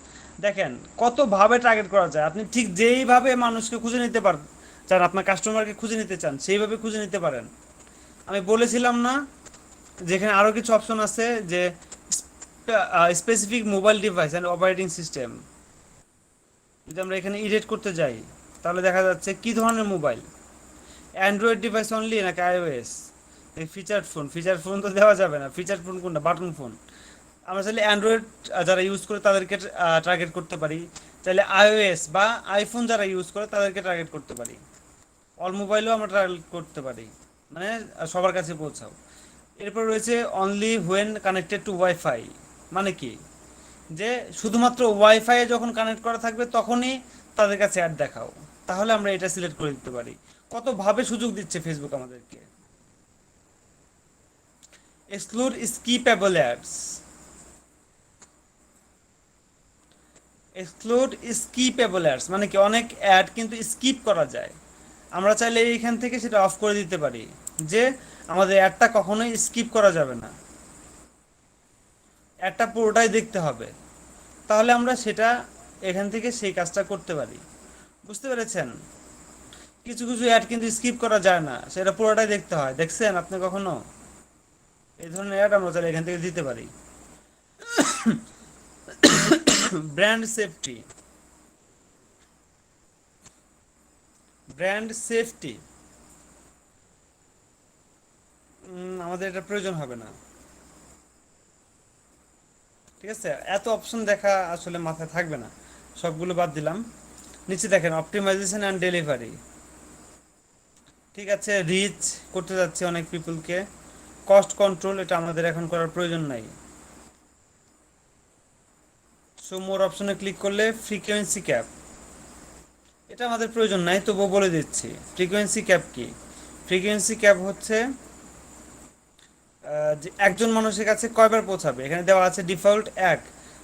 দেখেন কতভাবে টার্গেট করা যায়, আপনি ঠিক যেইভাবে মানুষকে খুঁজে নিতে পারেন, চান আপনার কাস্টমারকে খুঁজে নিতে চান সেইভাবে খুঁজে নিতে পারেন। আমি বলেছিলাম না যেখানে আরো কিছু অপশন আছে, যে specific mobile device and operating system. যদি আমরা এখানে এডিট করতে যাই তাহলে দেখা যাচ্ছে কি ধরনের মোবাইল, অ্যান্ড্রয়েড ডিভাইস অনলি নাকি আইওএস। ফিচার ফোন তো দেওয়া যাবে না, ফিচার ফোন কোনটা, বাটন ফোন। আমরা চাইলে অ্যান্ড্রয়েড যারা ইউজ করে তাদেরকে টার্গেট করতে পারি, চাইলে আইওএস বা আইফোন যারা ইউজ করে তাদেরকে টার্গেট করতে পারি, অল মোবাইলও আমরা টার্গেট করতে পারি, মানে সবার কাছে পৌঁছাও। এরপর রয়েছে only when connected to wifi. মানে কি, যে শুধুমাত্র ওয়াইফাই যখন কানেক্ট করা থাকবে তখনই তাদের কাছে অ্যাড দেখাও, তাহলে আমরা এটা সিলেক্ট করে দিতে পারি। কতভাবে সুযোগ দিচ্ছে ফেসবুক আমাদেরকে। Exclude skippable ads. Exclude skippable ads মানে কি, অনেক অ্যাড কিন্তু স্কিপ করা যায়। আমরা চাইলে এইখান থেকে সেটা অফ করে দিতে পারি, যে আমাদের অ্যাডটা কখনোই স্কিপ করা যাবে না, অ্যাডটা পুরোটাই দেখতে হবে। তাহলে আমরা সেটা এখান থেকে সেই কাজটা করতে পারি, বুঝতে পেরেছেন? কিছু কিছু অ্যাড কিন্তু স্কিপ করা যায় না, সেটা পুরোটাই দেখতে হয়। দেখছেন আপনি কখনো? এই ধরনের অ্যাড আমরা চাইলে এখান থেকে দিতে পারি। Brand safety. ব্র্যান্ড সেফটি আমাদের এটা প্রয়োজন হবে না, ঠিক আছে? এত অপশন দেখা আসলে মাথায় থাকবে না, সবগুলো বাদ দিলাম। নিচে দেখেন অপটিমাইজেশন অ্যান্ড ডেলিভারি। ঠিক আছে, রিচ করতে যাচ্ছে অনেক পিপলকে। কস্ট কন্ট্রোল, এটা আমাদের এখন করার প্রয়োজন নাই। সো মোর অপশনে ক্লিক করলে ফ্রিকোয়েন্সি ক্যাপ, এটা আমাদের প্রয়োজন নাই, তবুও বলে দিচ্ছি। ফ্রিকোয়েন্সি ক্যাপ কি? ফ্রিকোয়েন্সি ক্যাপ হচ্ছে যে একজন মানুষের কাছে কয়বার পৌঁছাবে। এখানে দেওয়া আছে ডিফল্ট এক,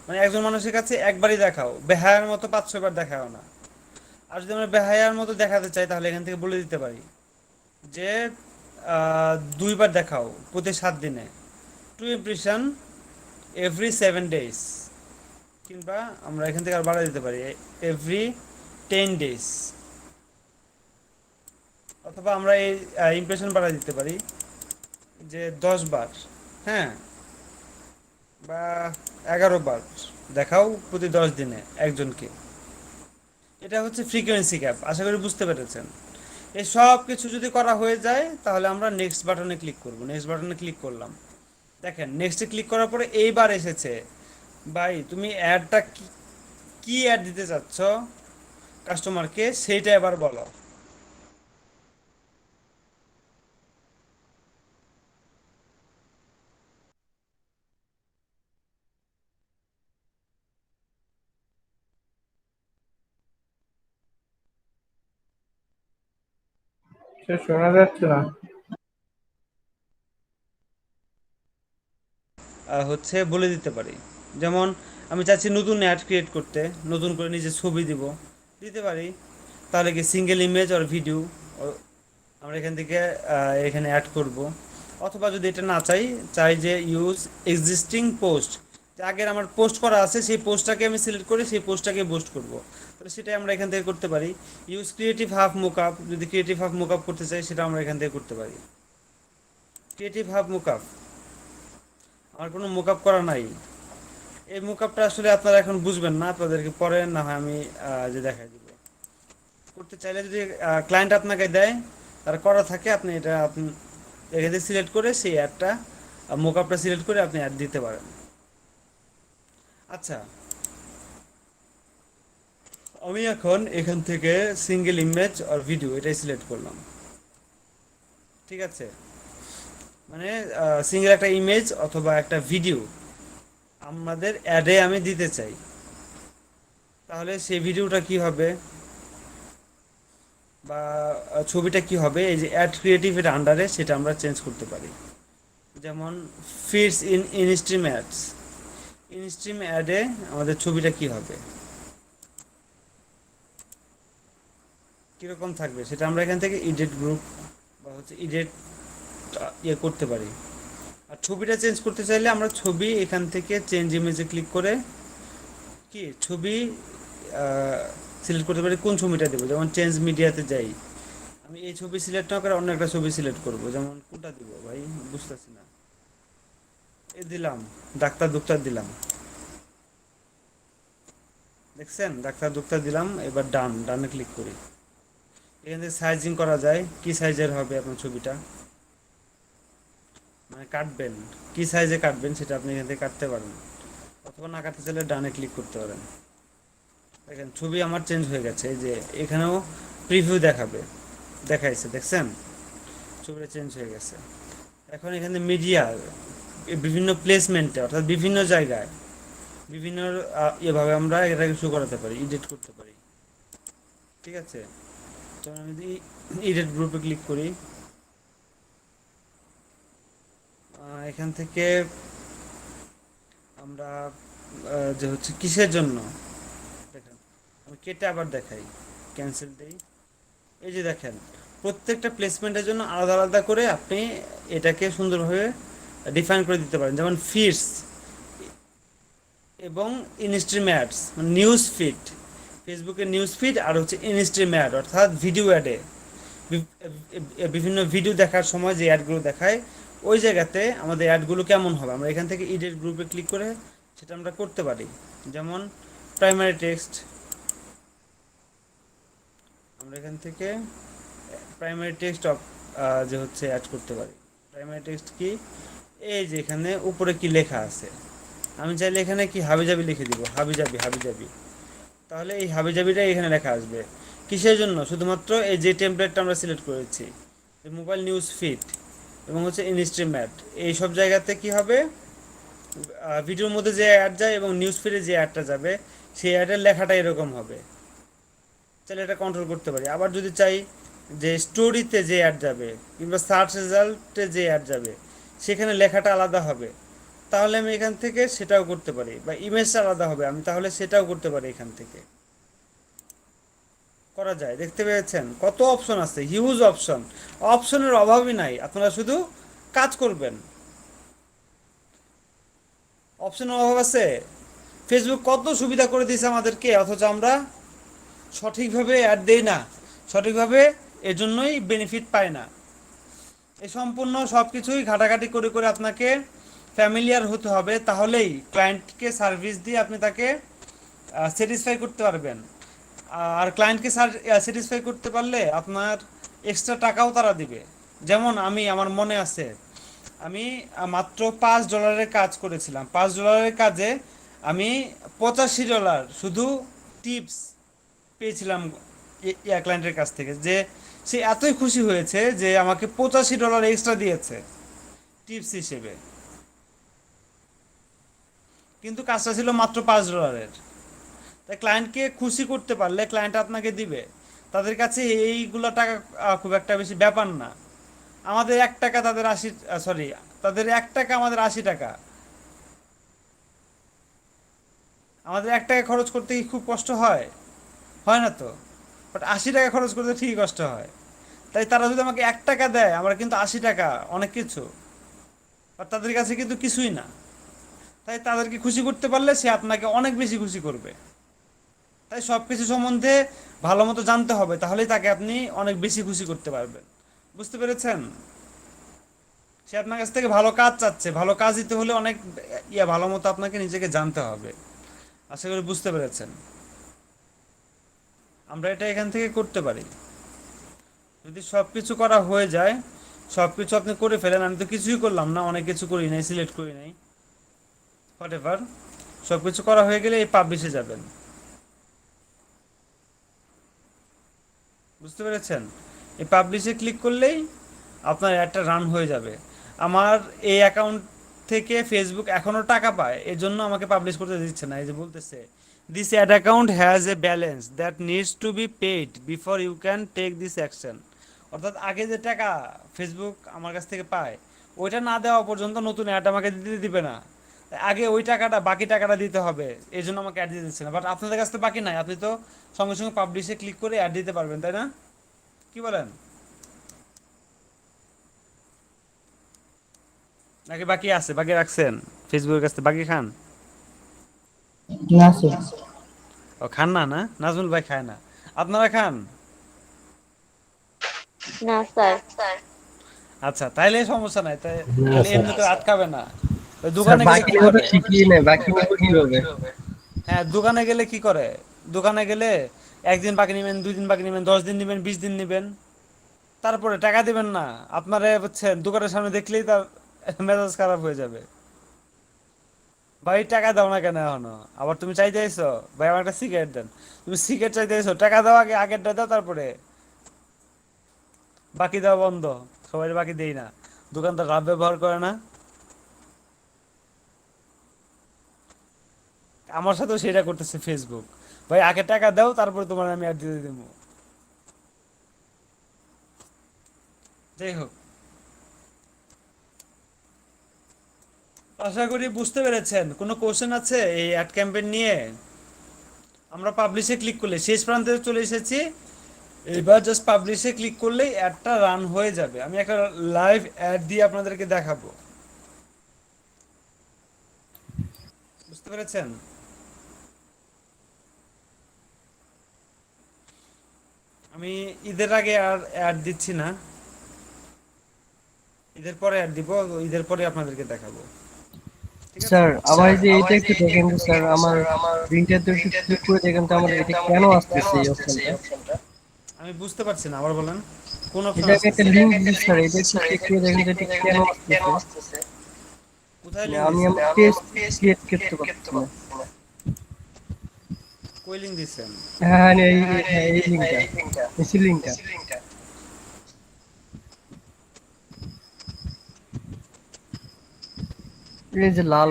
মানে একজন মানুষের কাছে একবারই দেখাও, বেহায়ার মতো 5-6 বার দেখাও না। আর যদি আমরা বেহায়ার মতো দেখাতে চাই তাহলে এখান থেকে বলে দিতে পারি যে 2বার দেখাও প্রতি 7 দিনে, টু ইমপ্রেশন এভরি 7 days। কিংবা আমরা এখান থেকে আর বাড়াই দিতে পারি, এভরি 10 days। অথবা আমরা এই ইমপ্রেশন বাড়াই দিতে পারি যে 10বার, হ্যাঁ, বা 11বার দেখাও প্রতি 10 দিনে একজনকে। এটা হচ্ছে ফ্রিকোয়েন্সি ক্যাপ। আশা করি বুঝতে পেরেছেন। এই সব কিছু যদি করা হয়ে যায় তাহলে আমরা নেক্সট বাটনে ক্লিক করব। নেক্সট বাটনে ক্লিক করলাম, দেখেন নেক্সটে ক্লিক করার পরে এইবার এসেছে, ভাই তুমি অ্যাডটা কি অ্যাড দিতে চাচ্ছ কাস্টমারকে সেইটা এবার বলো। সে শোনা যাচ্ছে না। হচ্ছে বলে দিতে পারি, যেমন আমি চাচ্ছি নতুন অ্যাড ক্রিয়েট করতে, নতুন করে নিজে ছবি দিব, দিতে পারি। তাহলে কি সিঙ্গেল ইমেজ আর ভিডিও আমরা এখান থেকে এখানে অ্যাড করব। অথবা যদি এটা না চাই, চাই যে ইউজ এক্সিস্টিং পোস্ট, যে আগের আমার পোস্ট করা আছে সেই পোস্টটাকে আমি সিলেক্ট করে সেই পোস্টটাকে পোস্ট করব, তাহলে সেটাই আমরা এখান থেকে করতে পারি। ইউজ ক্রিয়েটিভ হাফ মুকআপ, যদি ক্রিয়েটিভ হাফ মুকআপ করতে চাই সেটা আমরা এখান থেকে করতে পারি। ক্রিয়েটিভ হাফ মুকআপ, আমার কোনো মুকআপ করা নাই। এই মুকআপটা আসলে আপনারা এখন বুঝবেন না, আপনাদেরকে পরে না হয় আমি যে দেখাই দিব। করতে চাইলে যদি ক্লায়েন্ট আপনাকে দেয় তার করা থাকে, আপনি এটা আপনি এখান থেকে সিলেক্ট করে সেই অ্যাডটা মোকআপটা সিলেক্ট করে আপনি অ্যাড দিতে পারেন। আচ্ছা, আমি এখন এখান থেকে সিঙ্গেল ইমেজ আর ভিডিও এটাই সিলেক্ট করলাম, ঠিক আছে? মানে সিঙ্গেল একটা ইমেজ অথবা একটা ভিডিও আমাদের অ্যাডে আমি দিতে চাই, তাহলে সেই ভিডিওটা কি হবে বা ছবিটা কি হবে, এই যে অ্যাড ক্রিয়েটিভের আন্ডারে সেটা আমরা চেঞ্জ করতে পারি। যেমন fits in instream ads, instream অ্যাডে আমাদের ছবিটা কি হবে, কীরকম থাকবে, সেটা আমরা এখান থেকে এডিট গ্রুপ বা হচ্ছে এডিট ইয়ে করতে পারি। আর ছবিটা চেঞ্জ করতে চাইলে আমরা ছবি এখান থেকে চেঞ্জ ইমেজে ক্লিক করে কি ছবি সিলেক্ট করতে পারি, কোন ছবিটা দেবো। যেমন চেঞ্জ মিডিয়াতে যাই, আমি এই ছবি সিলেক্ট না করে অন্য একটা ছবি সিলেক্ট করব। যেমন কোনটা দিব ভাই, বুঝতেছি না, এ দিলাম, ডাক্তার দুক্তার দিলাম, দেখছেন ডাক্তার দুক্তার দিলাম। এবার ডানে ক্লিক করি। এখান থেকে সাইজিং করা যায়, কি সাইজের হবে আপনার ছবিটা, মানে কাটবেন কি সাইজে কাটবেন সেটা আপনি এখান থেকে কাটতে পারেন, অথবা না কাটতে চাইলে ডানে ক্লিক করতে পারেন। দেখেন ছবি আমার চেঞ্জ হয়ে গেছে, এই যে এখানেও প্রিভিউ দেখাইছে, দেখছেন ছবিটা চেঞ্জ হয়ে গেছে। এখন এখানে মিডিয়া বিভিন্ন প্লেসমেন্টে অর্থাৎ বিভিন্ন জায়গায় বিভিন্ন এভাবে আমরা এটাকে শো করাতে পারি, এডিট করতে পারি, ঠিক আছে? তো আমি যদি এডিট গ্রুপে ক্লিক করি, এখান থেকে আমরা যে হচ্ছে কিসের জন্য দেখেন, আমি কেটে আবার দেখাই, ক্যান্সেল দেই। এই যে দেখেন প্রত্যেকটা প্লেসমেন্টের জন্য আলাদা আলাদা করে আপনি এটাকে সুন্দরভাবে ডিফাইন করে দিতে পারেন। যেমন ফিডস এবং ইনস্ট্রিম অ্যাডস, মানে নিউজ ফিড, ফেসবুকের নিউজ ফিড আর হচ্ছে ইনস্ট্রিম অ্যাড অর্থাৎ ভিডিও অ্যাডে বিভিন্ন ভিডিও দেখার সময় যে অ্যাডগুলো দেখায় ওই জায়গাতে আমাদের অ্যাডগুলো কেমন হবে, আমরা এখান থেকে এডিট গ্রুপে ক্লিক করে সেটা আমরা করতে পারি। যেমন প্রাইমারি টেক্সট, আমরা এখান থেকে প্রাইমারি টেক্সট যে হচ্ছে অ্যাড করতে পারি। প্রাইমারি টেক্সট কি, এই যে এখানে উপরে কি লেখা আছে, আমি চাইলে এখানে কি হাবিজাবি লিখে দিব, হাবিজাবি, তাহলে এই হাবিজাবিটা এখানে লেখা আসবে। কিসের জন্য, শুধুমাত্র এই যে টেমপ্লেটটা আমরা সিলেক্ট করেছি, মোবাইল নিউজ ফিড এবং হচ্ছে ইনস্ট্রিম অ্যাড, এই সব জায়গাতে কি হবে, ভিডিওর মধ্যে যে অ্যাড যায় এবং নিউজ ফিডে যে অ্যাডটা যাবে সেই অ্যাডের লেখাটা এরকম হবে। চাইলে এটা কন্ট্রোল করতে পারি। আবার যদি চাই যে স্টোরিতে যে অ্যাড যাবে কিংবা সার্চ রেজাল্টে যে অ্যাড যাবে সেখানে লেখাটা আলাদা হবে, তাহলে আমি এখান থেকে সেটাও করতে পারি। বা ইমেজটা আলাদা হবে, আমি তাহলে সেটাও করতে পারি, এখান থেকে করা যায়। দেখতে পেয়েছেন কত অপশন আছে, হিউজ অপশন, অপশনের অভাবই নাই, আপনারা শুধু কাজ করবেন। অপশনের অভাব আছে, ফেসবুক কত সুবিধা করে দিয়েছে আমাদেরকে, অথচ আমরা সঠিকভাবে অ্যাড দেই না, সঠিকভাবে এজন্যই বেনিফিট পাই না। এই সম্পূর্ণ সব কিছুই ঘাটাঘাটি করে করে আপনাকে ফ্যামিলিয়ার হতে হবে, তাহলেই ক্লায়েন্টকে সার্ভিস দিয়ে আপনি তাকে স্যাটিসফাই করতে পারবেন। আর ক্লায়েন্টকে স্যাটিসফাই করতে পারলে আপনার এক্সট্রা টাকাও তারা দিবে। যেমন আমার মনে আছে, আমি মাত্র $5 কাজ করেছিলাম, $5 কাজে আমি $85 শুধু টিপস পেয়েছিলাম ক্লায়েন্টের কাছ থেকে, যে সে এতই খুশি হয়েছে যে আমাকে $85 এক্সট্রা দিয়েছে টিপস হিসেবে, কিন্তু কাজটা ছিল মাত্র $5। তাই ক্লায়েন্টকে খুশি করতে পারলে ক্লায়েন্ট আপনাকে দিবে, তাদের কাছে এইগুলো টাকা খুব একটা বেশি ব্যাপার না। আমাদের $1 তাদের $1 আমাদের $80, আমাদের $1 খরচ করতে কি খুব কষ্ট হয়? হয় না তো, বাট $80 খরচ করতে ঠিকই কষ্ট হয়। তাই তারা যদি আমাকে $1 দেয়, আমরা কিন্তু $80 অনেক কিছু, আর তাদের কাছে কিন্তু কিছুই না। তাই তাদেরকে খুশি করতে পারলে সে আপনাকে অনেক বেশি খুশি করবে। তাই সব কিছু সম্বন্ধে ভালো মতো জানতে হবে, তাহলেই তাকে আপনি অনেক বেশি খুশি করতে পারবেন। বুঝতে পেরেছেন? সে আপনার কাছ থেকে ভালো কাজ চাচ্ছে, ভালো কাজ দিতে হলে অনেক ভালো মতো আপনাকে নিজেকে জানতে হবে। আশা করি বুঝতে পেরেছেন। আমরা এটা এখান থেকে করতে পারি। যদি সবকিছু করা হয়ে যায়, সবকিছু আপনি করে ফেলেন, আমি তো কিছুই করলাম না, অনেক কিছু করি নাই, সিলেক্ট করি নাই, হোয়াট এভার, সবকিছু করা হয়ে গেলে এই পাবলিশে যাবেন। বুঝতে পেরেছেন? এই পাবলিশে ক্লিক করলেই আপনার অ্যাডটা রান হয়ে যাবে। আমার এই অ্যাকাউন্ট থেকে ফেসবুক এখনও টাকা পায়, এই জন্য আমাকে পাবলিশ করতে দিচ্ছে না। এই যে বলতেছে, this ad account has a balance that needs to be paid before you can take this action. অর্থাৎ আগে যে টাকা ফেসবুক আমার কাছ থেকে পায়, ওইটা না দেওয়া পর্যন্ত নতুন অ্যাড আমাকে দিতে দিবে না। আগে ওই টাকাটা, বাকি টাকাটা দিতে হবে, এই জন্য আমাকে অ্যাড দিতে দিচ্ছে না। বাট আপনাদের কাছে তো বাকি নাই, আপনি তো সঙ্গে সঙ্গে পাবলিশে ক্লিক করে অ্যাড দিতে পারবেন, তাই না? কি বলেন? নাকি বাকি আছে, বাকি রাখছেন ফেসবুকের কাছে, বাকি খান? না স্যার। ও খান না, না নাজমুল ভাই খায় না, আপনারা খান? না স্যার। আচ্ছা, তাইলে সমস্যা নাই, না তাহলে স্যার। এমনি তো আটকাবে না। ওই স্যার দোকানে গেলে বাকি কি নেবো তো করে? ঠিকই নেই, বাকি নেবো কিভাবে? হ্যাঁ, দোকানে গেলে কি করে? দোকানে গেলে একদিন বাকি নেবেন, 2 দিন বাকি নেবেন, 10 দিন নেবেন, 20 দিন নেবেন, তারপরে টাকা দিবেন না। আপনারা বুঝছেন, দোকানের সামনে দেখলেই তার মেজাজ খারাপ হয়ে যাবে। ভাই টাকা দাও না কেন এখনো? আবার তুমি চাইতে আইছো ভাই আমার একটা সিগারেট দেন, তুমি সিগারেট চাইতে আইছো, টাকা দাও আগে, আগেরটা দাও, তারপরে বাকি দেওয়া বন্ধ। সবাই বাকি দেই না, দোকানদার রাব ব্যবহার করে না। আমার সাথেও সেটা করতেছে ফেসবুক, ভাই আগে টাকা দাও, তারপরে তোমার আমি অ্যাড দিতে দেবো। যাই হোক, আশা করি বুঝতে পেরেছেন। কোনো কোশ্চেন আছে এই অ্যাড ক্যাম্পেইন নিয়ে? আমরা পাবলিশে ক্লিক করলে শেষ প্রান্তে চলে এসেছি, এবার জাস্ট পাবলিশে ক্লিক করলেই অ্যাডটা রান হয়ে যাবে। আমি একটা লাইভ অ্যাড দিয়ে আপনাদেরকে দেখাবো। বুঝতে পেরেছেন? আমি ঈদের আগে আর অ্যাড দিচ্ছি না, ঈদের পরে অ্যাড দিব, ঈদের পরে আপনাদেরকে দেখাবো। ঠিক আছে? স্যার আবার এই যে এটা একটু দেখেন তো স্যার, আমার প্রিন্টারটা একটু ক্লিক করে দেখেন তো আমার এটা কেন আসতেছে এই অপশনটা। আমি বুঝতে পারছি না, আবার বলেন, কোন অপশন এটা আমি একটা আসতেছে? লিংক দিচ্ছি স্যার, এটা একটু চেক করে দেখেন তো এটা কেন আসতেছে। কোথায় মানে লিঙ্ক আমি দিছেন? আমার পেজ ক্রিয়েট করতে পারছি না। কই লিঙ্ক দিছেন? হ্যাঁ হ্যাঁ হ্যাঁ এই লিংকটা, এই লিংকটা। এই যে লাল।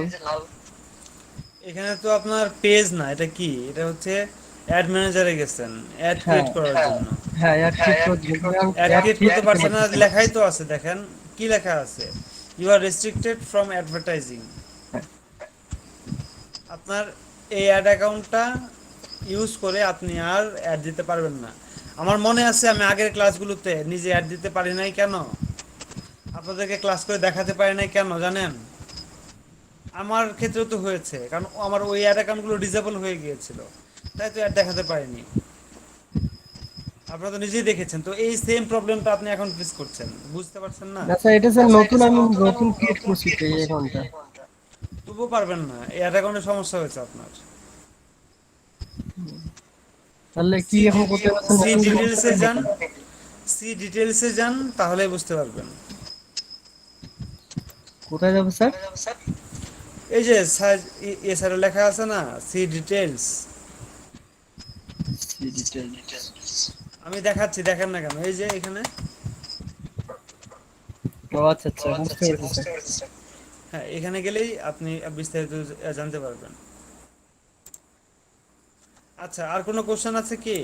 এখানে তো আপনার পেজ না, এটা কি? এটা হচ্ছে অ্যাড ম্যানেজারে গেছেন অ্যাড হ্যাঁ ক্রিয়েট করার জন্য। হ্যাঁ অ্যাড ক্লিক করে দিন, আমি অ্যাড অ্যাড ক্রিয়েট ক্রিয়েট করতে করতে পারছেন না, পারতেছি না। লেখাই তো আছে, দেখেন কি লেখা আছে, you are restricted from advertising. আপনার এই অ্যাড অ্যাকাউন্টটা ইউজ করে আপনি আর অ্যাড দিতে পারবেন না। আমার মনে আছে আমি আগের ক্লাসগুলোতে নিজে অ্যাড দিতে পারি নাই কেন, আপনাদেরকে ক্লাস করে দেখাতে পারি নাই কেন জানেন? আমার ক্ষেত্রেও তো হয়েছে, কারণ আমার ওই অ্যাড অ্যাকাউন্টগুলো ডিসেবল হয়ে গিয়েছিল, তাই তো অ্যাড দেখাতে পারিনি। আপনারা তো নিজেই দেখেছেন, তো এই সেম প্রবলেমটা আপনি এখন ফেস করছেন, বুঝতে পারছেন না? আচ্ছা এটা স্যার নতুন, আমি নতুন ক্রিয়েট করছি তো এই অ্যাকাউন্টটা। তবুও পারবেন না, এই অ্যাড অ্যাকাউন্টের সমস্যা হয়েছে আপনার। তাহলে কি এখন করতে পারছেন, সি নতুন করে করতে ডিটেলসে হবে যান, নাকি? সি ডিটেলসে যান, তাহলেই বুঝতে পারবেন। কোথায় যাবো স্যার? এই যে এ সাইডে লেখা আছে না, সি ডিটেলস। ডিটেইলস। আমি দেখাচ্ছি, দেখেন না কেন? এই যে এখানে, ও আচ্ছা আচ্ছা বুঝতে পেরেছি স্যার। হ্যাঁ এখানে গেলেই আপনি বিস্তারিত জানতে পারবেন। আচ্ছা, আর কোনো কোশ্চেন আছে কি?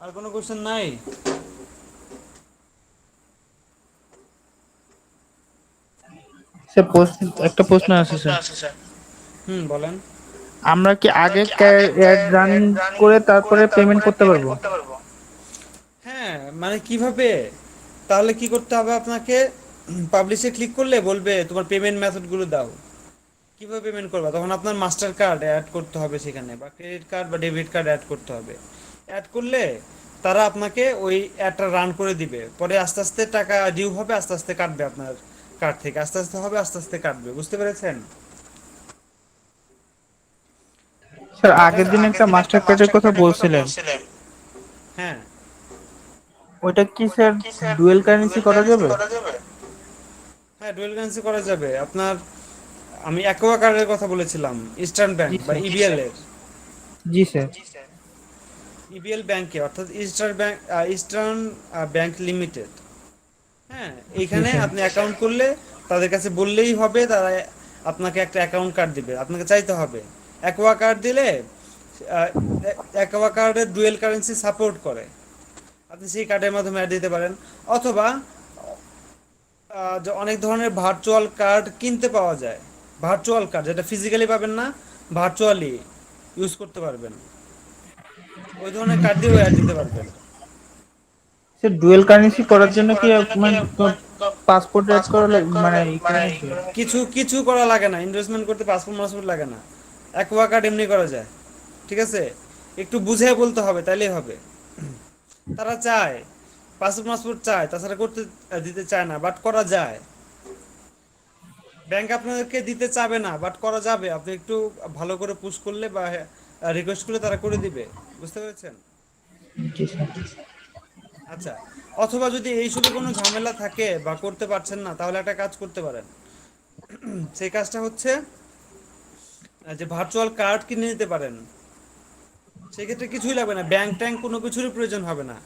আর কোনো কোশ্চেন নাই? স্যার একটা প্রশ্ন আছে স্যার। বলেন। আমরা কি আগে অ্যাড রান করে তারপরে পেমেন্ট করতে পারবো? হ্যাঁ, মানে কিভাবে? তাহলে কি করতে হবে আপনাকে? পাবলিশে ক্লিক করলে বলবে তোমার পেমেন্ট মেথডগুলো দাও। কিভাবে পেমেন্ট করবা? তখন আপনার মাস্টার কার্ড অ্যাড করতে হবে সেখানে, বা ক্রেডিট কার্ড বা ডেবিট কার্ড অ্যাড করতে হবে। অ্যাড করলে তারা আপনাকে ওই অ্যাডটা রান করে দিবে, পরে আস্তে আস্তে টাকা ডিউ হবে, আস্তে আস্তে কাটবে আপনার কার্ড থেকে, আস্তে আস্তে হবে, আস্তে আস্তে কাটবে। বুঝতে পেরেছেন? স্যার আগের দিন একটা মাস্টার কার্ডের কথা বলছিলেন, হ্যাঁ, ওইটা কি স্যার ডুয়েল কারেন্সি করা যাবে? হ্যাঁ ডুয়েল কারেন্সি করা যাবে। আপনার আমি অ্যাকোয়া কার্ডের কথা বলেছিলাম, ইস্টার্ন ব্যাংক জি বা স্যার। ইবিএল এর। জি স্যার। ইবিএল ব্যাংকে অর্থাৎ ইস্টার্ন ব্যাংক লিমিটেড। হ্যাঁ, জি এইখানে স্যার। আপনি অ্যাকাউন্ট করলে তাদের কাছে বললেই হবে, তারা আপনাকে একটা অ্যাকাউন্ট কার্ড দিবে, আপনাকে চাইতে হবে। অ্যাকোয়া কার্ড দিলে অ্যাকোয়া কার্ডের ডুয়েল কারেন্সি সাপোর্ট করে, আপনি সেই কার্ডের মাধ্যমে অ্যাড দিতে পারেন। অথবা যে অনেক ধরনের ভার্চুয়াল কার্ড কিনতে পাওয়া যায়, ভার্চুয়াল কার্ড যেটা ফিজিক্যালি পাবেন না, ভার্চুয়ালি ইউজ করতে পারবেন, ওই ধরনের কার্ড দিয়েও অ্যাড দিতে পারবেন। স্যার ডুয়েল কারেন্সি করার জন্য কি মানে পাসপোর্ট অ্যাড করা মানে ই করা লাগবে? কিছু কিছু করা লাগে না, ইনভেস্টমেন্ট করতে পাসপোর্ট লাগে না, অ্যাকোয়া কার্ড এমনি করা যায়। ঠিক আছে, একটু বুঝে বলতে হবে, তাইলেই হবে। তারা চায়, পাসপোর্ট চায়, তাছাড়া করতে দিতে চায় না, বাট করা যায়। ব্যাংক আপনাদেরকে দিতে চাবে না, বাট করা যাবে, আপনি একটু ভালো করে পুশ করলে বা রিকোয়েস্ট করলে তারা করে দিবে। বুঝতে পেরেছেন? জি স্যার। আচ্ছা, অথবা যদি এইসবে কোনো ঝামেলা থাকে বা করতে পারছেন না, তাহলে একটা কাজ করতে পারেন। সেই কাজটা হচ্ছে যে ভার্চুয়াল কার্ড কিনে নিতে পারেন। সেক্ষেত্রে কিছুই লাগবে না, ব্যাংক ট্যাঙ্ক কোনো কিছুরই প্রয়োজন হবে না।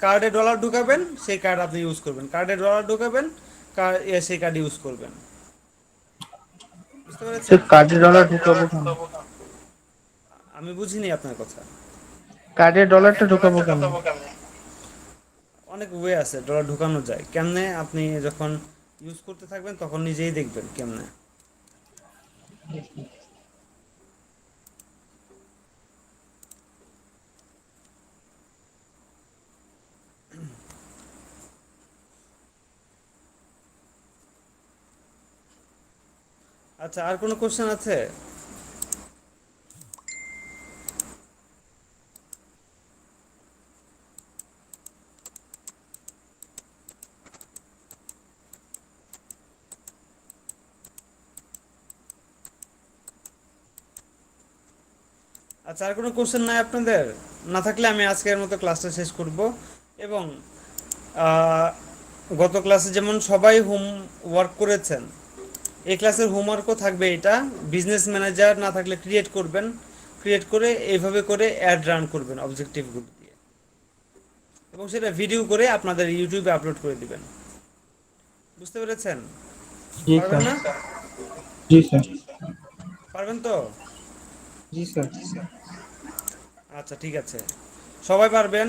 কার্ডে ডলার ঢুকাবেন, সেই কার্ড আপনি ইউজ করবেন, কার্ডে ডলার ঢুকাবেন, সেই কার্ড ইউজ করবেন। বুঝতে স্যার পেরেছেন? কার্ডে ডলার ঢুকাবো কেন? আমি বুঝিনি আপনার কথা। কার্ডে ডলারটা ঢুকাবো কেন? অনেক ওয়ে আছে ডলার ঢুকানো যায়, কেমনে আপনি যখন ইউজ করতে থাকবেন তখন নিজেই দেখবেন কেমনে। আচ্ছা, আর কোনো কোশ্চেন আছে? আচ্ছা, আর কোনো কোশ্চেন নাই আপনাদের? না থাকলে আমি আজকের মতো ক্লাসটা শেষ করব। এবং আহ, গত ক্লাসে যেমন সবাই হোমওয়ার্ক করেছেন, এই ক্লাসের হোমওয়ার্কও থাকবে এটা। বিজনেস ম্যানেজার না থাকলে ক্রিয়েট করবেন, ক্রিয়েট করে এইভাবে করে অ্যাড রান করবেন অবজেক্টিভগুলো দিয়ে, এবং সেটা ভিডিও করে আপনাদের ইউটিউবে আপলোড করে দিবেন। বুঝতে পেরেছেন? জি পারবেন স্যার। না? জি স্যার। পারবেন তো? জি স্যার। আচ্ছা, ঠিক আছে, সবাই পারবেন।